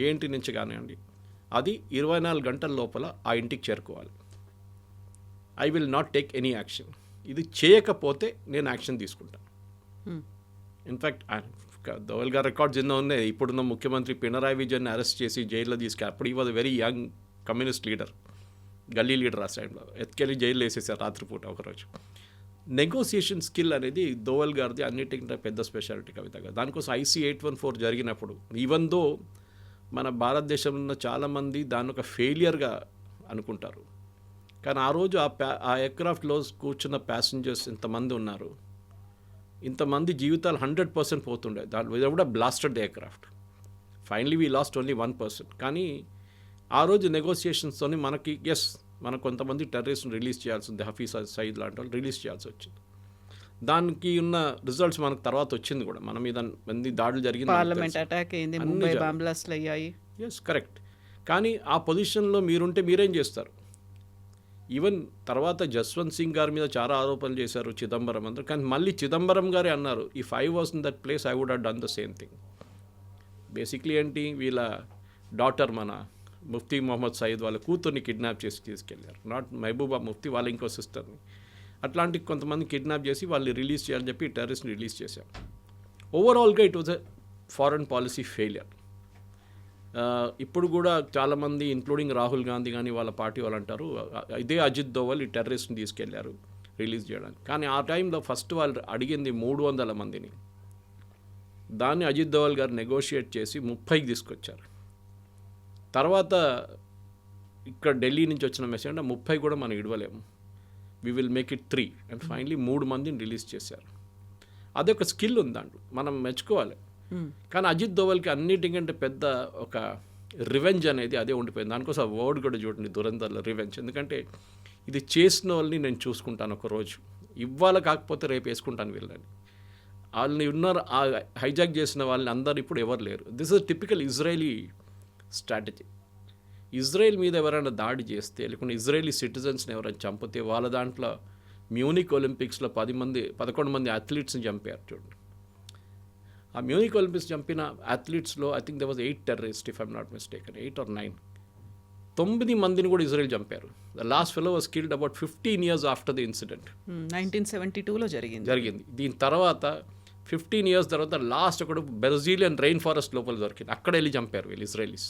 ఏ ఇంటి నుంచి కానివ్వండి, అది 24 గంటల లోపల ఆ ఇంటికి చేరుకోవాలి. I will not take any action. ఇది చేయకపోతే నేను యాక్షన్ తీసుకుంటాను. ఇన్ఫ్యాక్ట్ దోవల్ గారు రికార్డ్స్ ఎన్నో ఉన్నాయి. ఇప్పుడున్న ముఖ్యమంత్రి పినరాయి విజయన్ని అరెస్ట్ చేసి జైల్లో తీసుకెళ్ళి, అప్పుడు ఈ was very young communist leader, గల్లీ లీడర్ ఆ సైడ్లో, ఎత్తుకెళ్ళి జైలు వేసేసారు రాత్రిపూట ఒకరోజు. నెగోసియేషన్ స్కిల్ అనేది దోవల్ గారిది అన్నిటికంటే పెద్ద స్పెషాలిటీ కవిత గారు. దానికోసం ఐసీ 814 జరిగినప్పుడు ఈవెన్ దో మన భారతదేశంలో ఉన్న చాలామంది దాన్ని ఒక ఫెయిలియర్గా అనుకుంటారు, కానీ ఆ రోజు ఆ ఎయిర్క్రాఫ్ట్లో కూర్చున్న ప్యాసింజర్స్ ఇంతమంది ఉన్నారు, ఇంతమంది జీవితాలు 100% పోతుండే. దాంట్లో కూడా blasted aircraft. Finally we last only 1%. కానీ ఆ రోజు నెగోసియేషన్స్తోని మనకి మనకు కొంతమంది టెర్రరిస్ట్ని రిలీజ్ చేయాల్సి ఉంది, హఫీజ్ సయీద్ లాంటి వాళ్ళు రిలీజ్ చేయాల్సి వచ్చింది. దానికి ఉన్న రిజల్ట్స్ మనకు తర్వాత వచ్చింది కూడా. మన మీద మంది దాడులు జరిగింది, పార్లమెంట్ అటాక్ అయింది, ముంబై బాంబ్ బ్లాస్ట్లు అయ్యాయి. Yes correct. కానీ ఆ పొజిషన్లో మీరుంటే మీరేం చేస్తారు? ఈవెన్ తర్వాత జస్వంత్ సింగ్ గారి మీద చాలా ఆరోపణలు చేశారు, చిదంబరం అందరూ. కానీ మళ్ళీ చిదంబరం గారే అన్నారు, if I was in that place I would have done the same thing. Basically ఏంటి, వీళ్ళ డాటర్ మన ముఫ్తీ మొహమ్మద్ సయీద్ వాళ్ళ కూతుర్ని కిడ్నాప్ చేసి తీసుకెళ్లారు. నాట్ మహబూబా ముఫ్తీ, వాళ్ళ ఇంకో సిస్టర్ని. అట్లాంటి కొంతమంది కిడ్నాప్ చేసి వాళ్ళు రిలీజ్ చేయాలని చెప్పి టెర్రరిస్ట్ని రిలీజ్ చేశారు. ఓవరాల్గా it was a foreign policy failure. ఇప్పుడు కూడా చాలామంది ఇంక్లూడింగ్ రాహుల్ గాంధీ కానీ వాళ్ళ పార్టీ వాళ్ళు అంటారు, ఇదే అజిత్ దోవల్ ఈ టెర్రరిస్ట్ని తీసుకెళ్లారు రిలీజ్ చేయడానికి. కానీ ఆ టైంలో ఫస్ట్ వాళ్ళు అడిగింది 300 మందిని. దాన్ని అజిత్ దోవల్ గారు నెగోషియేట్ చేసి 30కి తీసుకొచ్చారు. తర్వాత ఇక్కడ ఢిల్లీ నుంచి వచ్చిన మెసేజ్ అంటే 30 కూడా మనం ఇడవలేము, we will make it 3 and finally 3 మందిని రిలీజ్ చేశారు. అదొక స్కిల్ ఉంది దాంట్లో, మనం మెచ్చుకోవాలి. కానీ అజిత్ దోవల్కి అన్నిటికంటే పెద్ద ఒక రివెంజ్ అనేది అదే ఉండిపోయింది. దానికోసం ఆ వర్డ్ కూడా చూడండి, దురంధర్లో రివెంజ్. ఎందుకంటే ఇది చేసిన వాళ్ళని నేను చూసుకుంటాను ఒకరోజు, ఇవాళ కాకపోతే రేపు వేసుకుంటాను వీళ్ళని. వాళ్ళని ఉన్నారు హైజాక్ చేసిన వాళ్ళని అందరు ఇప్పుడు ఎవరు లేరు. This is typical Israeli strategy. Israel మీద ఎవరైనా దాడి చేస్తే, లేకుంటే ఇజ్రాయలీ సిటిజన్స్ని ఎవరైనా చంపితే, వాళ్ళ దాంట్లో మ్యూనిక్ ఒలింపిక్స్లో 11 మంది అథ్లీట్స్ని చంపారు చూడండి. ఆ మ్యూనిక్ ఒలింపిక్స్ చంపిన అథ్లీట్స్లో I think they was 8 terrorist, if I'm not mistaken, 8 or 9. 9 మందిని కూడా ఇజ్రాయెల్ చంపారు. The last fellow was killed about 15 years after the incident. 1972లో జరిగింది. దీని తర్వాత 15 years తర్వాత లాస్ట్ ఒకడు బ్రెజిలియన్ రెయిన్ ఫారెస్ట్ లోపల దొరికింది, అక్కడ వెళ్ళి చంపారు వీళ్ళు ఇజ్రాయలీస్.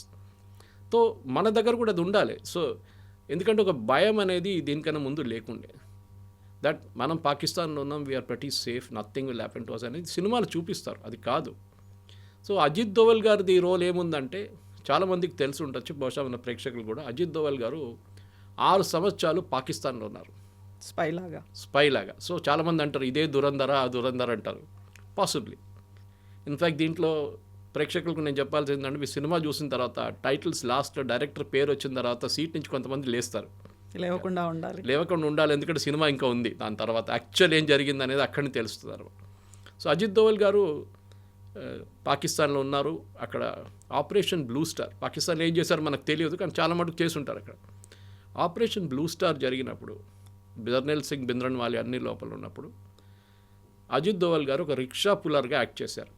సో మన దగ్గర కూడా అది ఉండాలి. సో ఎందుకంటే ఒక భయం అనేది దీనికన్నా ముందు లేకుండే. దట్ మనం పాకిస్తాన్లో ఉన్నాం, we are pretty safe, nothing will happen to us అనేది సినిమాలు చూపిస్తారు, అది కాదు. సో అజిత్ దోవల్ గారిది రోల్ ఏముందంటే చాలామందికి తెలిసి ఉండొచ్చు, బహుశా ఉన్న ప్రేక్షకులు కూడా. అజిత్ దోవల్ గారు 6 సంవత్సరాలు పాకిస్తాన్లో ఉన్నారు స్పై లాగా. సో చాలామంది అంటారు ఇదే దురంధర అంటారు. పాసిబ్లీ. ఇన్ఫ్యాక్ట్ దీంట్లో ప్రేక్షకులకు నేను చెప్పాల్సి ఏంటంటే, మీ సినిమా చూసిన తర్వాత టైటిల్స్ లాస్ట్లో డైరెక్టర్ పేరు వచ్చిన తర్వాత సీట్ నుంచి కొంతమంది లేస్తారు, లేవకుండా ఉండాలి. ఎందుకంటే సినిమా ఇంకా ఉంది, దాని తర్వాత యాక్చువల్ ఏం జరిగింది అనేది అక్కడిని తెలుస్తుంది అనమాట. సో అజిత్ దోవల్ గారు పాకిస్తాన్లో ఉన్నారు. అక్కడ ఆపరేషన్ బ్లూ స్టార్, పాకిస్తాన్లో ఏం చేశారో మనకు తెలియదు, కానీ చాలా మటుకు చేసి ఉంటారు అక్కడ. ఆపరేషన్ బ్లూ స్టార్ జరిగినప్పుడు జర్నల్ సింగ్ భింద్రన్వాలే అన్ని లోపల ఉన్నప్పుడు అజిత్ దోవల్ గారు ఒక రిక్షా పుల్లర్గా యాక్ట్ చేశారు.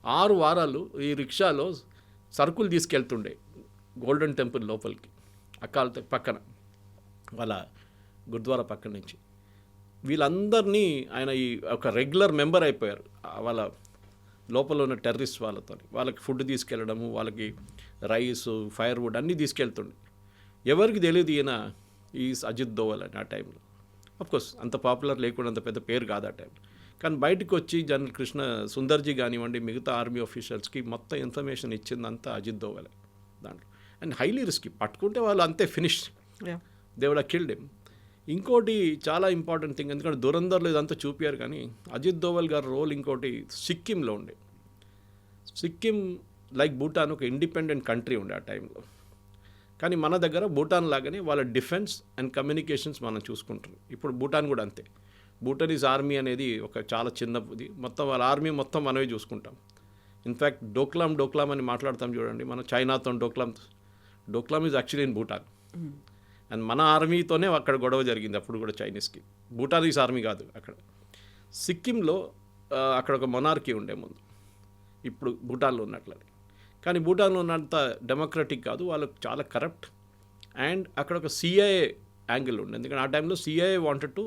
6 వారాలు ఈ రిక్షాలో సరుకులు తీసుకెళ్తుండే గోల్డెన్ టెంపుల్ లోపలికి, అకాల్ పక్కన వాళ్ళ గురుద్వారా పక్కన నుంచి. వీళ్ళందరినీ ఆయన ఈ ఒక రెగ్యులర్ మెంబర్ అయిపోయారు వాళ్ళ లోపల ఉన్న టెర్రరిస్ట్ వాళ్ళతో. వాళ్ళకి ఫుడ్ తీసుకెళ్ళడము, వాళ్ళకి రైస్, ఫైర్వుడ్ అన్నీ తీసుకెళ్తుండే. ఎవరికి తెలియదు ఈయన ఈ అజిత్ దోవల్ అని ఆ టైంలో. అఫ్కోర్స్ అంత పాపులర్ లేకుండా, అంత పెద్ద పేరు కాదు ఆ టైం. కానీ బయటకు వచ్చి జనరల్ కృష్ణ సుందర్జీ కానివ్వండి, మిగతా ఆర్మీ ఆఫీషియల్స్కి మొత్తం ఇన్ఫర్మేషన్ ఇచ్చిందంతా అజిత్ దోవలే దాంట్లో. అండ్ హైలీ రిస్కీ, పట్టుకుంటే వాళ్ళు అంతే finish, they would have killed him. ఇంకోటి చాలా ఇంపార్టెంట్ థింగ్, ఎందుకంటే దురంధర్లో ఇదంతా చూపారు, కానీ అజిత్ దోవల్ గారి రోల్ ఇంకోటి సిక్కింలో ఉండే. సిక్కిం లైక్ భూటాన్ ఒక ఇండిపెండెంట్ కంట్రీ ఉండే ఆ టైంలో. కానీ మన దగ్గర భూటాన్ లాగానే వాళ్ళ డిఫెన్స్ అండ్ కమ్యూనికేషన్స్ మనం చూసుకుంటాం. ఇప్పుడు భూటాన్ కూడా అంతే. భూటానీస్ ఆర్మీ అనేది ఒక చాలా చిన్నది, మొత్తం వాళ్ళ ఆర్మీ మొత్తం మనమే చూసుకుంటాం. ఇన్ఫ్యాక్ట్ డోక్లాం అని మాట్లాడతాం చూడండి, మనం చైనాతో Doklam is actually in Bhutan. And మన ఆర్మీతోనే అక్కడ గొడవ జరిగింది అప్పుడు కూడా చైనీస్కి. భూటానీస్ ఆర్మీ కాదు అక్కడ. సిక్కింలో అక్కడ ఒక మొనార్కీ ఉండే ముందు, ఇప్పుడు భూటాన్లో ఉన్నట్లనే. కానీ భూటాన్లో ఉన్నంత డెమోక్రటిక్ కాదు, వాళ్ళకు చాలా కరప్ట్. అండ్ అక్కడ ఒక సిఐఏ యాంగిల్ ఉండే, ఎందుకంటే ఆ టైంలో CIA wanted to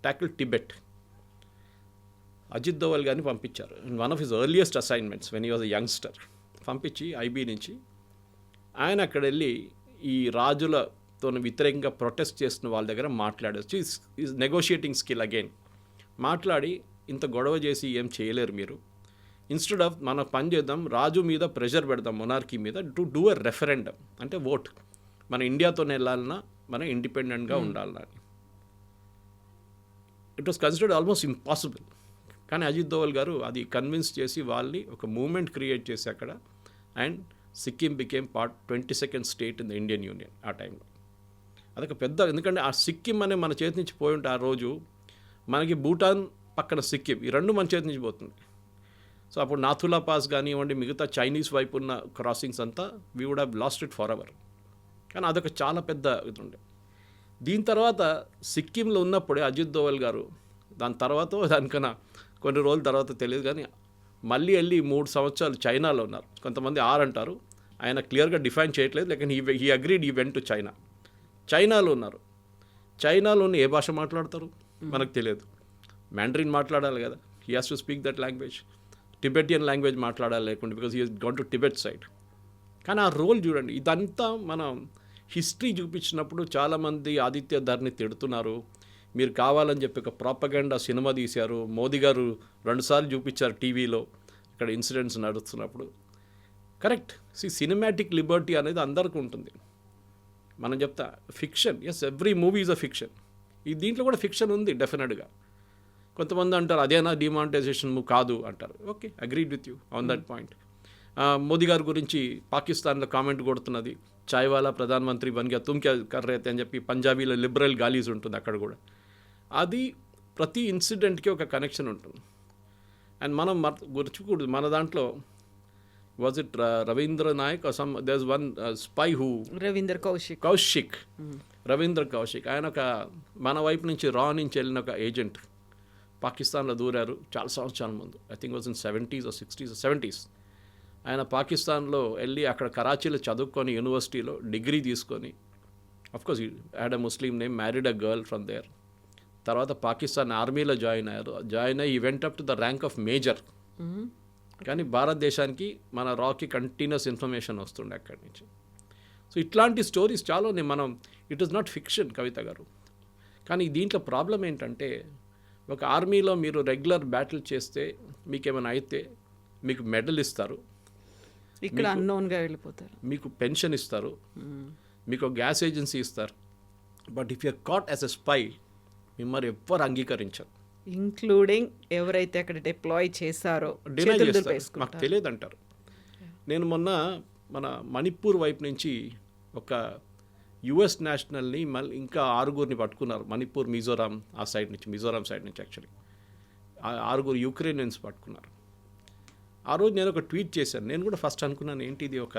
tackle Tibet. Ajit Doval గారిని పంపించారు. One of his earliest assignments when he was a youngster, పంపించి ఐబీ నుంచి ఆయన అక్కడ వెళ్ళి ఈ రాజులతో వ్యతిరేకంగా ప్రొటెస్ట్ చేస్తున్న వాళ్ళ దగ్గర మాట్లాడచ్చు. Is negotiating skill again. మాట్లాడి ఇంత గొడవ చేసి ఏం చేయలేరు మీరు, ఇన్స్టెడ్ ఆఫ్ మనం పని చేద్దాం, రాజు మీద ప్రెషర్ పెడదాం, మొనార్కీ మీద, టు డూ ఎ రెఫరెండం, అంటే ఓట్, మన ఇండియాతోనే వెళ్ళాలన్నా మనం ఇండిపెండెంట్గా ఉండాలన్నా. It was considered almost impossible. కానీ అజిత్ దోవల్ గారు అది కన్విన్స్ చేసి వాళ్ళని ఒక మూమెంట్ క్రియేట్ చేసి అక్కడ, and Sikkim became 22nd state in the Indian union ఆ టైంలో. అదొక పెద్ద, ఎందుకంటే ఆ సిక్కిం అనే మన చేతి నుంచి పోయి ఉంటే ఆ రోజు మనకి భూటాన్ పక్కన సిక్కిం, ఈ రెండు మన చేతి నుంచి పోతుంది. సో అప్పుడు నాథులా పాస్ కానివ్వండి, మిగతా చైనీస్ వైపు ఉన్న క్రాసింగ్స్ అంతా we would have lost it for ever. కానీ అదొక చాలా పెద్ద ఇది ఉండే. దీని తర్వాత సిక్కింలో ఉన్నప్పుడే అజిత్ దోవల్ గారు, దాని తర్వాత దానికన్నా కొన్ని రోజుల తర్వాత తెలియదు కానీ మళ్ళీ వెళ్ళి 3 సంవత్సరాలు చైనాలో ఉన్నారు. కొంతమంది 6 అంటారు, ఆయన క్లియర్గా డిఫైన్ చేయట్లేదు, లేకపోతే హీ అగ్రీడ్ ఈ వెంట్ టు చైనా. చైనాలో ఉన్నారు. చైనాలోని ఏ భాష మాట్లాడతారు మనకు తెలియదు, మ్యాండరిన్ మాట్లాడాలి కదా, he has to speak that language. Tibetan language మాట్లాడాలి లేకుంటే, because he has gone to Tibet side. కానీ ఆ రోల్ చూడండి, ఇదంతా మనం హిస్టరీ చూపించినప్పుడు చాలామంది ఆదిత్య ధర్ని తిడుతున్నారు, మీరు కావాలని చెప్పి ఒక ప్రాపగండా సినిమా తీశారు, మోదీ గారు 2 సార్లు చూపించారు టీవీలో ఇక్కడ ఇన్సిడెంట్స్ నడుస్తున్నప్పుడు. కరెక్ట్, సినిమాటిక్ లిబర్టీ అనేది అందరికీ ఉంటుంది. మనం చెప్తా fiction, yes, every movie is a fiction. ఈ దీంట్లో కూడా ఫిక్షన్ ఉంది డెఫినెట్గా. కొంతమంది అంటారు అదేనా డిమానిటైజేషన్ కాదు అంటారు. Okay, agreed with you on that point. Modi గారి గురించి పాకిస్తాన్లో కామెంట్ కొడుతున్నది, చాయ్ వాలా ప్రధాన మంత్రి బన్ గయా తుమ్ క్యా కర్ రహే తే అని చెప్పి పంజాబీలో లిబరల్ గాలీస్ ఉంటుంది అక్కడ కూడా. అది ప్రతి ఇన్సిడెంట్కి ఒక కనెక్షన్ ఉంటుంది. అండ్ మనం గుర్చుకూడదు, మన దాంట్లో was it Ravindra Nayak there one spy who Kaushik Ravindra Kaushik, ఆయన ఒక మన వైపు నుంచి నుంచి వెళ్ళిన ఒక ఏజెంట్ పాకిస్తాన్లో దూరారు చాలా సంవత్సరాల ముందు. I think was in 70s or 60s or 70s. ఆయన పాకిస్తాన్లో వెళ్ళి అక్కడ కరాచీలో చదువుకొని యూనివర్సిటీలో డిగ్రీ తీసుకొని, of course had a Muslim name, married a girl from there. తర్వాత పాకిస్తాన్ ఆర్మీలో జాయిన్ అయ్యి ఈ went up to the rank of major. కానీ భారతదేశానికి మన రాకి కంటిన్యూస్ ఇన్ఫర్మేషన్ వస్తుండే అక్కడి నుంచి. సో ఇట్లాంటి స్టోరీస్ చాలా ఉన్నాయి. మనం ఇట్ ఈస్ నాట్ ఫిక్షన్ కవిత గారు. కానీ దీంట్లో ప్రాబ్లం ఏంటంటే, ఒక ఆర్మీలో మీరు రెగ్యులర్ బ్యాటిల్ చేస్తే మీకేమైనా అయితే మీకు మెడల్ ఇస్తారు, ఇక్కడ అన్నోన్గా వెళ్ళిపోతారు, మీకు పెన్షన్ ఇస్తారు, మీకు గ్యాస్ ఏజెన్సీ ఇస్తారు. But if you're caught as a spy మిమ్మల్ని ఎవ్వరు అంగీకరించరు, ఇంక్లూడింగ్ ఎవరైతే అక్కడ డిప్లాయ్ చేశారో డినై చేస్తారు, మాకు తెలియదు అంటారు. నేను మొన్న మన మణిపూర్ వైపు నుంచి ఒక యుఎస్ నేషనల్ని మళ్ళీ ఇంకా 6 పట్టుకున్నారు. మణిపూర్ మిజోరాం ఆ సైడ్ నుంచి, మిజోరాం సైడ్ నుంచి యాక్చువల్లీ 6 యుక్రెయినియన్స్ పట్టుకున్నారు. ఆ రోజు నేను ఒక ట్వీట్ చేశాను. నేను కూడా ఫస్ట్ అనుకున్నాను ఏంటి ఇది ఒక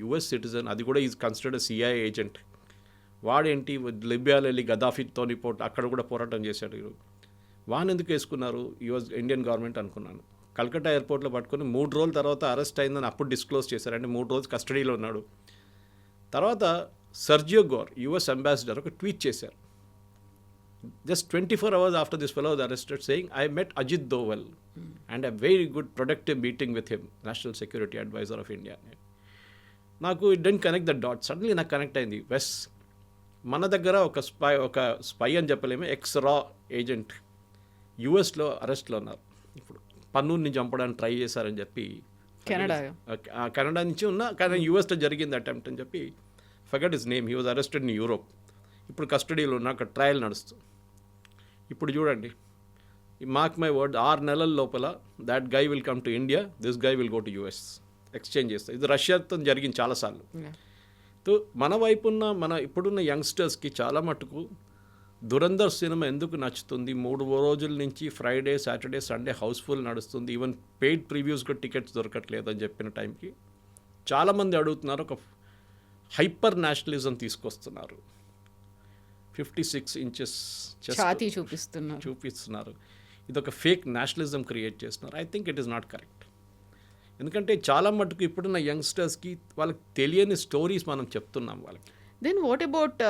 యుఎస్ సిటిజన్, అది కూడా ఈజ్ కన్సిడర్డ్ సిఐఏ ఏజెంట్, వాడేంటి లిబియాలో వెళ్ళి గదాఫీతోని అక్కడ కూడా పోరాటం చేశాడు, వాన్ ఎందుకు వేసుకున్నారు యుఎస్ ఇండియన్ గవర్నమెంట్ అనుకున్నాను. కల్కట్టా ఎయిర్పోర్ట్లో పట్టుకొని 3 రోజుల తర్వాత అరెస్ట్ అయిందని అప్పుడు డిస్క్లోజ్ చేశారు. అంటే 3 రోజులు కస్టడీలో ఉన్నాడు. తర్వాత సర్జియో గోర్ యుఎస్ అంబాసిడర్ ఒక ట్వీట్ చేశారు, just 24 hours after this fellow was arrested, saying, I met Ajit Doval and a very good productive meeting with him, National Security Advisor of India. నాకు it didn't connect the dot. Suddenly నాకు connect అయింది. వెస్ మన దగ్గర ఒక spy అని చెప్పలేము, ఎక్స్-రా agent యుఎస్లో అరెస్ట్లో ఉన్నారు. ఇప్పుడు పన్నూర్ని చంపడానికి ట్రై చేశారని చెప్పి కెనడా నుంచి కానీ యుఎస్లో జరిగింది అటెంప్ట్ అని చెప్పి, forget his name, he was arrested in Europe. ఇప్పుడు కస్టడీలో ఉన్న అక్కడ ట్రయల్ నడుస్తుంది. ఇప్పుడు చూడండి, మార్క్ మై వర్డ్, 6 నెలల లోపల that guy will come to India, this guy will go to US, exchange చేస్తారు. ఇది రష్యాతో జరిగింది చాలాసార్లు. తో మన వైపున్న ఇప్పుడున్న యంగ్స్టర్స్కి చాలా మటుకు దురంధర్ సినిమా ఎందుకు నచ్చుతుంది, 3 రోజుల నుంచి ఫ్రైడే, సాటర్డే, సండే హౌస్ఫుల్ నడుస్తుంది, ఈవెన్ పెయిడ్ ప్రివ్యూస్గా టికెట్స్ దొరకట్లేదు అని చెప్పిన టైంకి చాలామంది అడుగుతున్నారు, ఒక హైపర్ నేషనలిజం తీసుకొస్తున్నారు, 56 inches ఛాతీ చూపిస్తున్నారు, ఇది ఒక ఫేక్ నేషనలిజం క్రియేట్ చేస్తున్నారు. I think it is not correct. ఎందుకంటే చాలా మటుకు ఇప్పుడున్న యంగ్స్టర్స్కి వాళ్ళకి తెలియని స్టోరీస్ మనం చెప్తున్నాం వాళ్ళకి. Then what about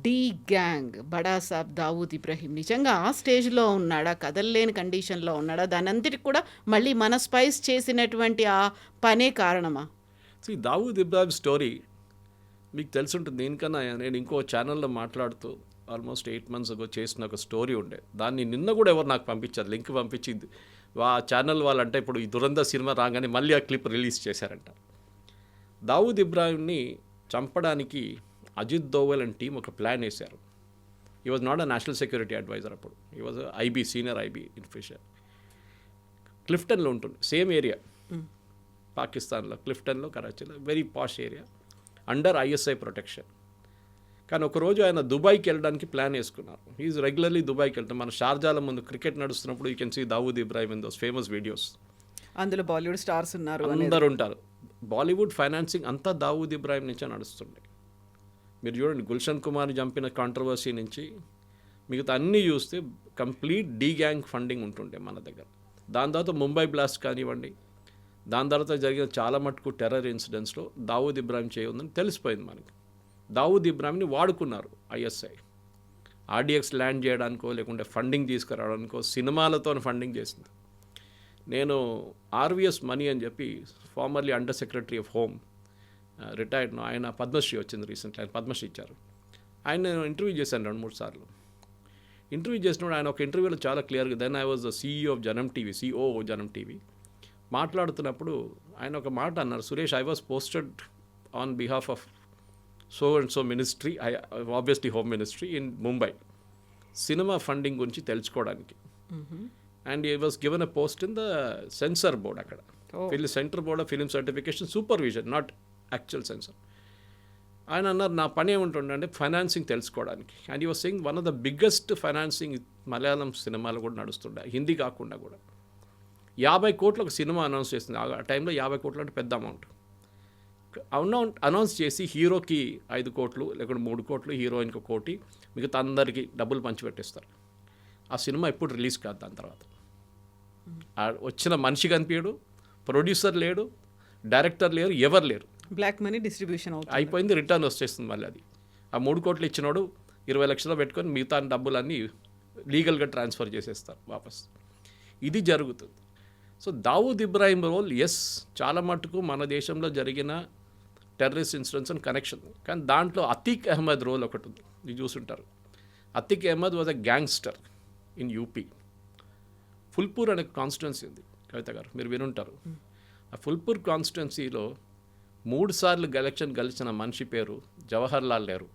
D gang, బడా సాబ్ దావూద్ ఇబ్రహీం నిజంగా ఆ స్టేజ్లో ఉన్నాడా, కదలలేని కండిషన్లో ఉన్నాడా, దాని అంతటికి కూడా మళ్ళీ మన స్పైస్ చేసినటువంటి ఆ పనే కారణమా? దావూద్ ఇబ్రాహిం స్టోరీ మీకు తెలిసి ఉంటుంది. దీనికన్నా నేను ఇంకో ఛానల్లో మాట్లాడుతూ ఆల్మోస్ట్ 8 months ago చేసిన ఒక స్టోరీ ఉండే, దాన్ని నిన్న కూడా ఎవరు నాకు పంపించారు, లింక్ పంపించింది ఆ ఛానల్ వాళ్ళంటే ఇప్పుడు ఈ దురంధర్ సినిమా రాగానే మళ్ళీ ఆ క్లిప్ రిలీజ్ చేశారంట. దావూద్ ఇబ్రాహింని చంపడానికి అజిత్ దోవల్ అండ్ టీం ఒక ప్లాన్ వేశారు. He was not a national security adviser, అప్పుడు he was IB, senior IB officer. క్లిఫ్టన్లో ఉంటుంది, సేమ్ ఏరియా పాకిస్తాన్లో, క్లిఫ్టన్లో, కరాచీలో, very posh area, under ISI protection. కానీ ఒకరోజు ఆయన దుబాయ్కి వెళ్ళడానికి ప్లాన్ వేసుకున్నారు. ఈజ్ రెగ్యులర్లీ దుబాయ్కి వెళ్తాం. మన షార్జాల ముందు క్రికెట్ నడుస్తున్నప్పుడు you can see Dawood Ibrahim in those famous videos. అందులో బాలీవుడ్ స్టార్స్ ఉన్నారు, అందరు ఉంటారు. బాలీవుడ్ ఫైనాన్సింగ్ అంతా దావూద్ ఇబ్రాహిం నుంచే నడుస్తుండే. మీరు చూడండి, గుల్షన్ కుమార్ని చంపిన కాంట్రవర్సీ నుంచి మిగతా అన్నీ చూస్తే కంప్లీట్ డీ గ్యాంగ్ ఫండింగ్ ఉంటుండే మన దగ్గర. దాని తర్వాత ముంబై బ్లాస్ట్ కానివ్వండి, దాని తర్వాత జరిగిన చాలా మటుకు టెర్రర్ ఇన్సిడెంట్స్లో దావూద్ ఇబ్రాహిం చేయఉందని తెలిసిపోయింది మనకి. దావూద్ ఇబ్రాహింని వాడుకున్నారు ఐఎస్ఐ, ఆర్డిఎక్స్ ల్యాండ్ చేయడానికో లేకుంటే ఫండింగ్ తీసుకురావడానికో, సినిమాలతో ఫండింగ్ చేసింది. నేను ఆర్విఎస్ మనీ అని చెప్పి formerly under secretary of home, retired, ఆయన పద్మశ్రీ వచ్చింది రీసెంట్లీ, ఆయన పద్మశ్రీ ఇచ్చారు. ఆయన నేను ఇంటర్వ్యూ చేశాను 2-3 సార్లు. ఇంటర్వ్యూ చేసినప్పుడు ఆయన ఒక ఇంటర్వ్యూలో చాలా క్లియర్గా, then I was the CEO of Janam TV, COO Janam TV, మాట్లాడుతున్నప్పుడు ఆయన ఒక మాట అన్నారు, Suresh, I was posted on behalf of so and so ministry, obviously home ministry in Mumbai, cinema funding గురించి తెలుసుకోవడానికి. And he was given a post in the censor board అక్కడ. Central board of film certification supervision, not actual censor. ఆయన అన్నారు నా పని ఏముంటుండే financing తెలుసుకోవడానికి. And you was saying one of the biggest financing Malayalam సినిమాలు కూడా నడుస్తుండే, హిందీ కాకుండా కూడా. 50 కోట్లు ఒక సినిమా అనౌన్స్ చేసింది ఆ టైంలో. 50 కోట్లు అంటే పెద్ద అమౌంట్. అనౌన్స్ చేసి హీరోకి 5 కోట్లు లేకుంటే 3 కోట్లు, హీరోయిన్కి 1 కోటి, మిగతా అందరికీ డబ్బులు పంచిపెట్టేస్తారు. ఆ సినిమా ఎప్పుడు రిలీజ్ కాదు. దాని తర్వాత వచ్చిన మనిషి కనిపించడు, ప్రొడ్యూసర్ లేడు, డైరెక్టర్ లేరు, ఎవరు లేరు. బ్లాక్ మనీ డిస్ట్రిబ్యూషన్ అయిపోయింది, రిటర్న్ వచ్చేస్తుంది మళ్ళీ అది. ఆ 3 కోట్లు ఇచ్చినోడు 20 లక్షలు పెట్టుకొని మిగతా డబ్బులన్నీ లీగల్గా ట్రాన్స్ఫర్ చేసేస్తారు వాపస్. ఇది జరుగుతుంది. So Dawood Ibrahim role is చాలా మటుకు మన దేశంలో జరిగిన టెర్రరిస్ట్ ఇన్సిడెంట్స్ అండ్ కనెక్షన్. కానీ దాంట్లో అతీక్ అహ్మద్ రోల్ ఒకటి ఉంది, మీరు చూసుంటారు. Atiq Ahmed was a gangster in UP. Phulpur అనే కాన్స్టిట్యున్సీ ఉంది కవిత గారు, మీరు వినుంటారు. ఆ ఫుల్పూర్ కాన్స్టిట్యున్సీలో 3 సార్లు ఎలక్షన్ గెలిచిన మనిషి పేరు Jawahar Lal Nehru.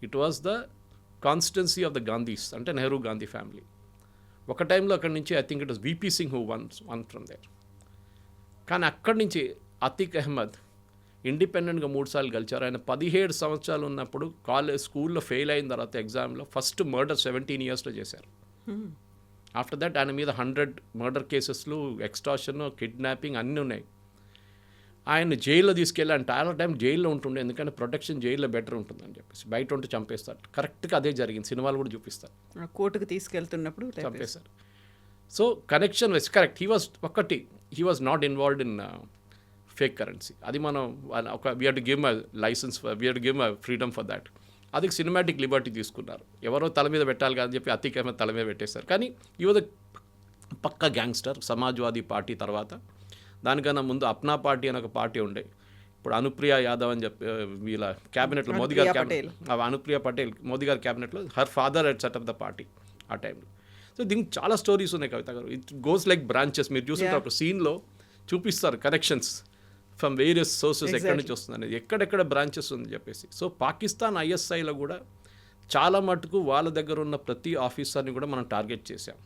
It was the constituency of the Gandhis, అంటే నెహ్రూ గాంధీ ఫ్యామిలీ. ఒక టైంలో అక్కడి నుంచి I think it was VP Singh who won from there. కానీ అక్కడి నుంచి అతీక్ అహ్మద్ ఇండిపెండెంట్గా 3 సార్లు గెలిచారు. ఆయన 17 సంవత్సరాలు ఉన్నప్పుడు స్కూల్లో ఫెయిల్ అయిన తర్వాత ఎగ్జామ్లో ఫస్ట్ మర్డర్ 17 ఇయర్స్లో చేశారు. ఆఫ్టర్ దట్ ఆయన మీద 100 మర్డర్ కేసెస్లు, ఎక్స్టార్షన్, కిడ్నాపింగ్ అన్నీ ఉన్నాయి. ఆయన జైల్లో తీసుకెళ్ళి ఆయన చాలా టైం జైల్లో ఉంటుండే, ఎందుకంటే ప్రొటెక్షన్ జైల్లో బెటర్ ఉంటుందని చెప్పేసి. బయట ఉంటే చంపేస్తారు. కరెక్ట్గా అదే జరిగింది, సినిమాలు కూడా చూపిస్తారు. కోర్టుకు తీసుకెళ్తున్నప్పుడు చంపేశారు. So connection was correct. He was not involved in fake currency. అది మనం we have to give my licence, we have to give my freedom for that. అది సినిమాటిక్ లిబర్టీ తీసుకున్నారు. ఎవరో తల మీద పెట్టాలి కాదని చెప్పి అతీక్ అహ్మద్ తల మీద పెట్టేశారు. కానీ ఈ వాజ్ పక్కా గ్యాంగ్స్టర్. సమాజ్వాదీ పార్టీ తర్వాత, దానికన్నా ముందు అప్నా పార్టీ అని ఒక పార్టీ ఉండే. ఇప్పుడు అనుప్రియ యాదవ్ అని చెప్పి వీళ్ళ క్యాబినెట్లో మోదీ గారి అనుప్రియ పటేల్ మోదీ గారి క్యాబినెట్లో her father head set of the party ఆ టైంలో. సో దీనికి చాలా స్టోరీస్ ఉన్నాయి కవిత గారు. It goes like branches. మీరు చూస్తుంటారు అప్పుడు సీన్లో చూపిస్తారు కనెక్షన్స్ ఫ్రమ్ వేరియస్ సోర్సెస్, ఎక్కడి నుంచి వస్తుంది అనేది, ఎక్కడెక్కడ బ్రాంచెస్ ఉంది చెప్పేసి. సో పాకిస్తాన్ ఐఎస్ఐలో కూడా చాలా మటుకు వాళ్ళ దగ్గర ఉన్న ప్రతి ఆఫీసర్ని కూడా మనం టార్గెట్ చేశాం.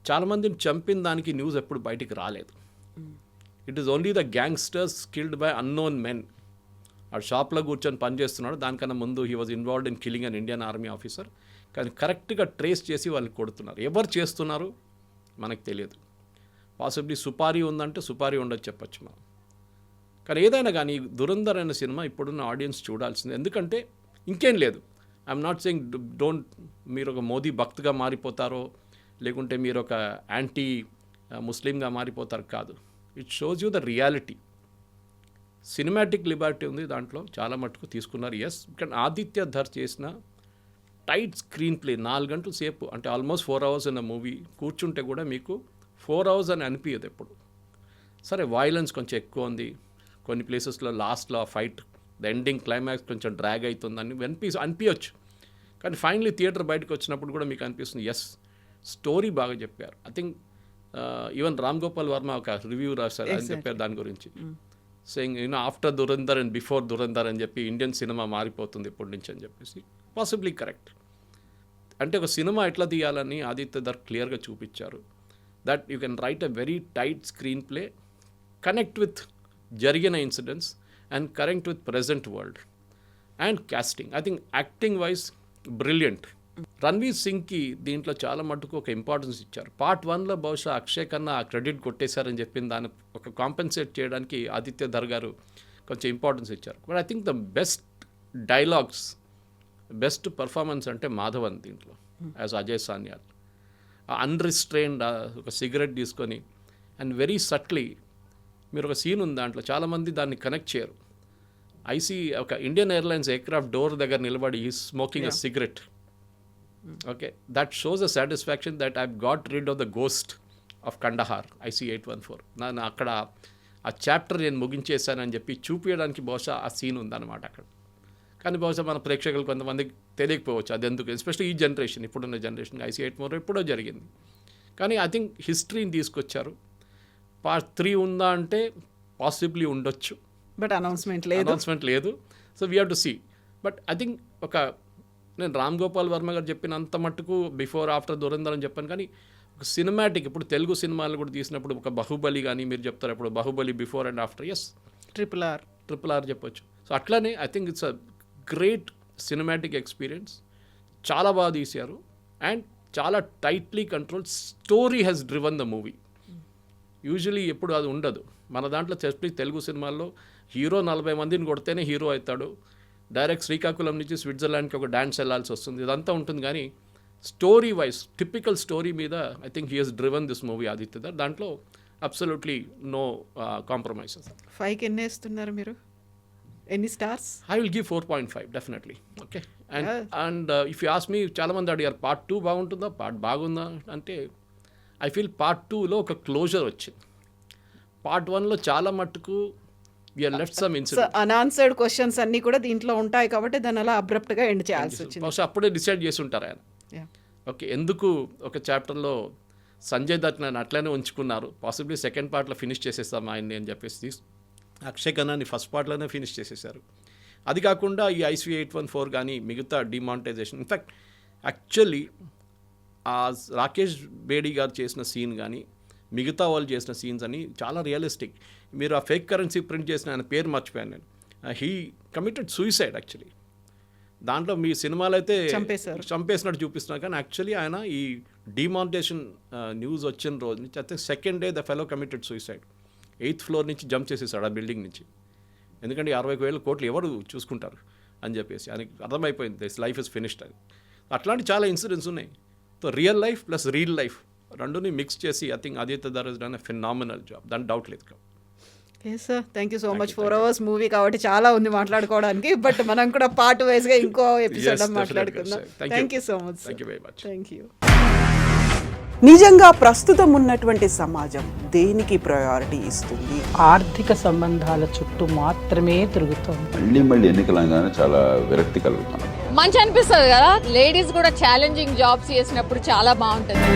చాలామందిని చంపిన దానికి న్యూస్ ఎప్పుడు బయటికి రాలేదు. It is only the gangsters killed by unknown men. ఆ షాప్లో కూర్చొని పనిచేస్తున్నాడు, దానికన్నా ముందు he was involved in killing an Indian army officer. కానీ కరెక్ట్గా ట్రేస్ చేసి వాళ్ళు కొడుతున్నారు. ఎవరు చేస్తున్నారు మనకు తెలియదు. పాసిబ్లీ సుపారీ ఉందంటే సుపారీ ఉండొచ్చు చెప్పచ్చు మనం. కానీ ఏదైనా కానీ దురంధర్ అనే సినిమా ఇప్పుడున్న ఆడియన్స్ చూడాల్సింది. ఎందుకంటే ఇంకేం లేదు. ఐఎమ్ నాట్ సెయింగ్ మీరు ఒక మోదీ భక్తుగా మారిపోతారో, లేకుంటే మీరు ఒక యాంటీ ముస్లింగా మారిపోతారు కాదు. It shows you the reality. Cinematic Liberty ఉంది దాంట్లో, చాలా మటుకు తీసుకున్నారు. ఎస్, కానీ ఆదిత్య ధర్ చేసిన టైట్ స్క్రీన్ ప్లే 4 గంటల సేపు, అంటే ఆల్మోస్ట్ 4 hours ఇన్ మూవీ కూర్చుంటే కూడా మీకు 4 hours అని అనిపించదు ఎప్పుడు. సరే వైలెన్స్ కొంచెం ఎక్కువ ఉంది, కొన్ని ప్లేసెస్లో లాస్ట్లో ఫైట్ ద ఎండింగ్ క్లైమాక్స్ కొంచెం డ్రాగ్ అవుతుందని అనిపించవచ్చు. కానీ ఫైనలీ థియేటర్ బయటకు వచ్చినప్పుడు కూడా మీకు అనిపిస్తుంది ఎస్ స్టోరీ బాగా చెప్పారు. I think even Ram Gopal Varma ఒక రివ్యూ రాశారు, ఆయన చెప్పారు దాని గురించి. Saying after Dhurandhar and before Dhurandhar అని చెప్పి ఇండియన్ సినిమా మారిపోతుంది ఇప్పటి నుంచి అని చెప్పేసి. Possibly correct. అంటే ఒక సినిమా ఎట్లా తీయాలని ఆదిత్య ధర్ క్లియర్గా చూపించారు. That you can write a very tight screenplay, connect with జరిగిన incidents and connect with present world. And casting, I think acting wise brilliant. Ranveer సింగ్కి దీంట్లో చాలా మటుకు ఒక ఇంపార్టెన్స్ ఇచ్చారు. పార్ట్ 1లో బహుశా అక్షయ్ కన్నా ఆ క్రెడిట్ కొట్టేశారని చెప్పిన దాన్ని ఒక కాంపెన్సేట్ చేయడానికి ఆదిత్య ధర్ గారు కొంచెం ఇంపార్టెన్స్ ఇచ్చారు. But I think the best dialogues, best performance అంటే మాధవన్ దీంట్లో యాజ్ అజయ్ సాన్యాల్. అన్రిస్ట్రైన్డ్ ఒక సిగరెట్ తీసుకొని అండ్ వెరీ సట్లీ, మీరు ఒక సీన్ ఉంది దాంట్లో, చాలామంది దాన్ని కనెక్ట్ చేయరు. ఒక ఇండియన్ ఎయిర్లైన్స్ ఎయిర్క్రాఫ్ట్ డోర్ దగ్గర నిలబడి ఈ smoking a cigarette. Okay, that shows a satisfaction that I got rid of the ghost of Kandahar IC-814. నేను అక్కడ ఆ చాప్టర్ నేను ముగించేశానని చెప్పి చూపించడానికి బహుశా ఆ సీన్ ఉందన్నమాట అక్కడ. కానీ బహుశా మన ప్రేక్షకులు కొంతమందికి తెలియకపోవచ్చు అది ఎందుకు, ఎస్పెషల్లీ ఈ జనరేషన్, ఇప్పుడున్న జనరేషన్. IC-814 ఎప్పుడో జరిగింది. కానీ ఐ థింక్ హిస్టరీని తీసుకొచ్చారు. పార్ట్ 3 ఉందా అంటే పాసిబ్లీ ఉండొచ్చు, బట్ అనౌన్స్మెంట్ లేదు. So we have to see. But I think నేను రామ్ గోపాల్ వర్మ గారు చెప్పినంత మట్టుకు బిఫోర్ ఆఫ్టర్ దురంధర్ అని చెప్పాను. కానీ సినిమాటిక్ ఇప్పుడు తెలుగు సినిమాలు కూడా తీసినప్పుడు ఒక బాహుబలి కానీ మీరు చెప్తారు ఇప్పుడు Baahubali before and after as triple R చెప్పొచ్చు. సో అట్లానే I think it's a great cinematic experience. చాలా బాగా తీశారు అండ్ చాలా tightly control story has driven the movie. Usually ఎప్పుడు అది ఉండదు మన దాంట్లో. ఎస్పెషల్లీ తెలుగు సినిమాల్లో హీరో 40 మందిని కొడితేనే హీరో అవుతాడు, డైరెక్ట్ శ్రీకాకుళం నుంచి స్విట్జర్లాండ్కి ఒక డాన్స్ వెళ్ళాల్సి వస్తుంది, ఇదంతా ఉంటుంది. కానీ స్టోరీ వైజ్ టిపికల్ స్టోరీ మీద I think he has driven this movie Aditya. దాంట్లో అబ్సల్యూట్లీ నో కాంప్రమైజెస్. 5కి ఎన్ని వేస్తున్నారు మీరు, ఎన్ని stars? I will give 4.5 definitely. Okay and if you ask me చాలామంది అడిగారు పార్ట్ 2 బాగుంటుందా, పార్ట్ బాగుందా అంటే ఐ ఫీల్ పార్ట్ 2లో ఒక క్లోజర్ వచ్చింది. పార్ట్ 1లో చాలా మట్టుకు we're left some incident, unanswered questions అన్నీ కూడా దీంట్లో ఉంటాయి కాబట్టి దాన్ని అలా అబ్రప్ట్గా ఎండ్ చేయాల్సి వచ్చింది. బహుశా అప్పుడే డిసైడ్ చేసి ఉంటారు ఆయన. ఓకే ఎందుకు ఒక చాప్టర్లో సంజయ్ దత్ నన్ను అట్లనే ఉంచుకున్నారు, పాసిబ్లీ సెకండ్ పార్ట్లో ఫినిష్ చేసేస్తాం ఆయన్ని అని చెప్పేసి అక్షయ్ ఖన్నాని ఫస్ట్ పార్ట్లోనే ఫినిష్ చేసేసారు. అది కాకుండా ఈ IC 814 కానీ మిగతా డిమానిటైజేషన్, ఇన్ఫ్యాక్ట్ యాక్చువల్లీ ఆ రాకేష్ బేడీ గారు చేసిన సీన్ కానీ మిగతా వాళ్ళు చేసిన సీన్స్ అని చాలా రియలిస్టిక్. మీరు ఆ ఫేక్ కరెన్సీ ప్రింట్ చేసిన ఆయన పేరు మర్చిపోయాను నేను. He committed suicide actually. దాంట్లో మీ సినిమాలు అయితే చంపేసినట్టు చూపిస్తున్నారు కానీ యాక్చువల్లీ ఆయన ఈ డిమానిటైజేషన్ న్యూస్ వచ్చిన రోజు నుంచి అయితే second day the fellow committed suicide. 8th floor నుంచి జంప్ చేసేసాడు ఆ బిల్డింగ్ నుంచి. ఎందుకంటే 60,000 కోట్లు ఎవరు చూసుకుంటారు అని చెప్పేసి ఆయనకి అర్థమైపోయింది దిస్ లైఫ్ ఇస్ ఫినిష్డ్ అని. అట్లాంటి చాలా ఇన్సిడెంట్స్ ఉన్నాయి. So real life plus reel life రెండుని మిక్స్ చేసి I think Aditya Dhar is done a phenomenal job, దాని డౌట్ లేదు. Yes sir, thank you so much. 4 hours movie కాబట్టి చాలా ఉంది మాట్లాడుకోవడానికి, బట్ మనం కూడా పార్ట్ వైజ్గా ఇంకో ఎపిసోడ్ మాట్లాడుకుందాం. Thank you so much. Thank you very much. Thank you. నిజంగా ప్రస్తుతం ఉన్నటువంటి సమాజం దేనికి ప్రయారిటీ ఇస్తుంది? ఆర్థిక సంబంధాల చుట్టూ మాత్రమే తిరుగుతోంది. మళ్ళీ ఎన్నికలంగానే చాలా విరక్తి కలుగుతాను. మంచి అనిపిస్తుంది కదా, లేడీస్ కూడా ఛాలెంజింగ్ జాబ్స్ చేసినప్పుడు చాలా బాగుంటుంది.